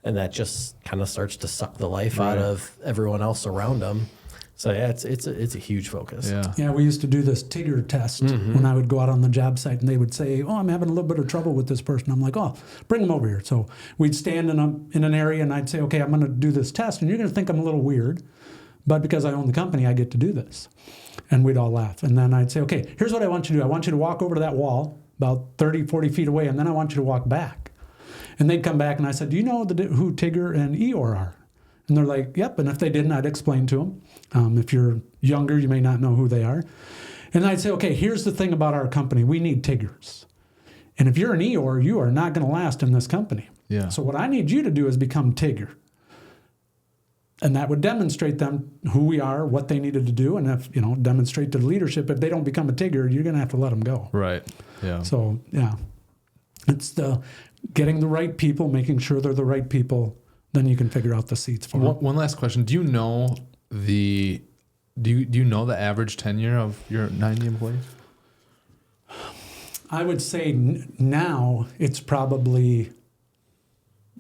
and that just kind of starts to suck the life out of everyone else around them. So yeah, it's a huge focus. Yeah, we used to do this Tigger test when I would go out on the job site, and they would say, "Oh, I'm having a little bit of trouble with this person." I'm like, "Oh, bring them over here." So we'd stand in an area, and I'd say, "Okay, I'm going to do this test, and you're going to think I'm a little weird, but because I own the company, I get to do this." And we'd all laugh. And then I'd say, "Okay, here's what I want you to do. I want you to walk over to that wall about 30, 40 feet away, and then I want you to walk back." And they'd come back, and I said, "Do you know who Tigger and Eeyore are?" And they're like, "Yep." And if they didn't, I'd explain to them. If you're younger, you may not know who they are. And I'd say, "Okay, here's the thing about our company. We need Tiggers. And if you're an Eeyore, you are not going to last in this company. Yeah. So what I need you to do is become Tigger." And that would demonstrate them who we are, what they needed to do, and if demonstrate to the leadership. If they don't become a Tigger, you're going to have to let them go. Right. Yeah. So yeah, it's getting the right people, making sure they're the right people. Then you can figure out the seats for them. One last question. Do you know the average tenure of your 90 employees? I would say now it's probably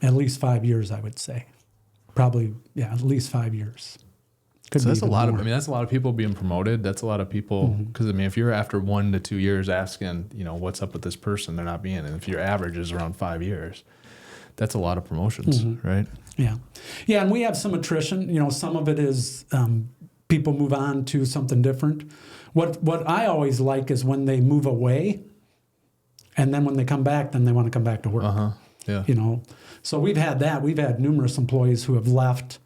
at least 5 years, I would say. Probably, at least 5 years. Could So be that's a even lot more. that's a lot of people being promoted. That's a lot of people, because if you're after 1 to 2 years asking, what's up with this person, they're not being, and if your average is around 5 years, that's a lot of promotions, right? Yeah. Yeah, and we have some attrition. Some of it is people move on to something different. What I always like is when they move away, and then when they come back, then they want to come back to work. Yeah. So we've had that. We've had numerous employees who have left,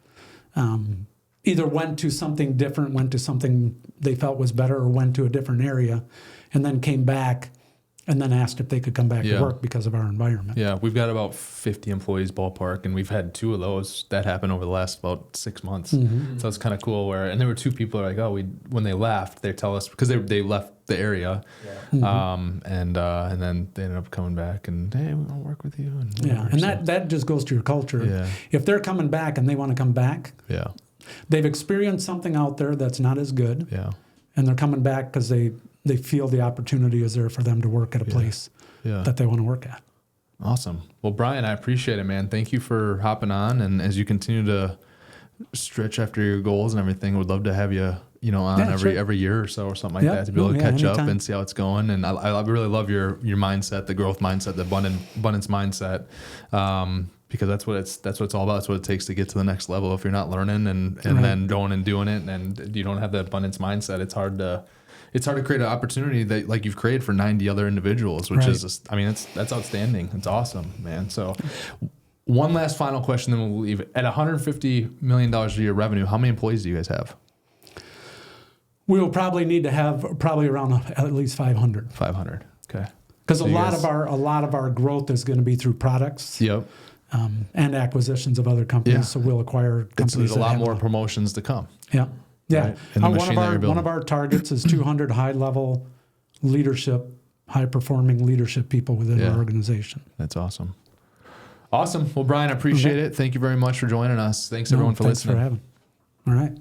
either went to something different, went to something they felt was better, or went to a different area, and then came back and then asked if they could come back to work because of our environment. Yeah, we've got about 50 employees ballpark, and we've had 2 of those that happened over the last about 6 months. So it's kind of cool and there were 2 people like, when they left, they tell us, because they left the area, and then they ended up coming back and, hey, we want to work with you. And whatever, and that just goes to your culture. Yeah. If they're coming back and they want to come back, Yeah. they've experienced something out there that's not as good, Yeah. and they're coming back because they they feel the opportunity is there for them to work at a place that they want to work at. Awesome. Well, Brian, I appreciate it, man. Thank you for hopping on. And as you continue to stretch after your goals and everything, would love to have you, on every year or so or something like that to be able to catch up and see how it's going. And I really love your mindset, the growth mindset, the abundance mindset. Because that's what it's all about. That's what it takes to get to the next level. If you're not learning and then going and doing it and you don't have that abundance mindset, it's hard to create an opportunity that like you've created for 90 other individuals, which is just, that's outstanding. It's awesome, man. So one last final question, then we'll leave it. At $150 million a year revenue, how many employees do you guys have? We will probably need to have around at least 500. 500. Okay. Because a lot of our growth is going to be through products. Yep. And acquisitions of other companies. Yeah. So we'll acquire companies. There's a lot more promotions to come. Yeah. Yeah. Right? And the machine that you're building. One of our targets is 200 high-level leadership, high-performing leadership people within our organization. That's awesome. Awesome. Well, Brian, I appreciate it. Thank you very much for joining us. Thanks everyone for listening. Thanks for having. All right.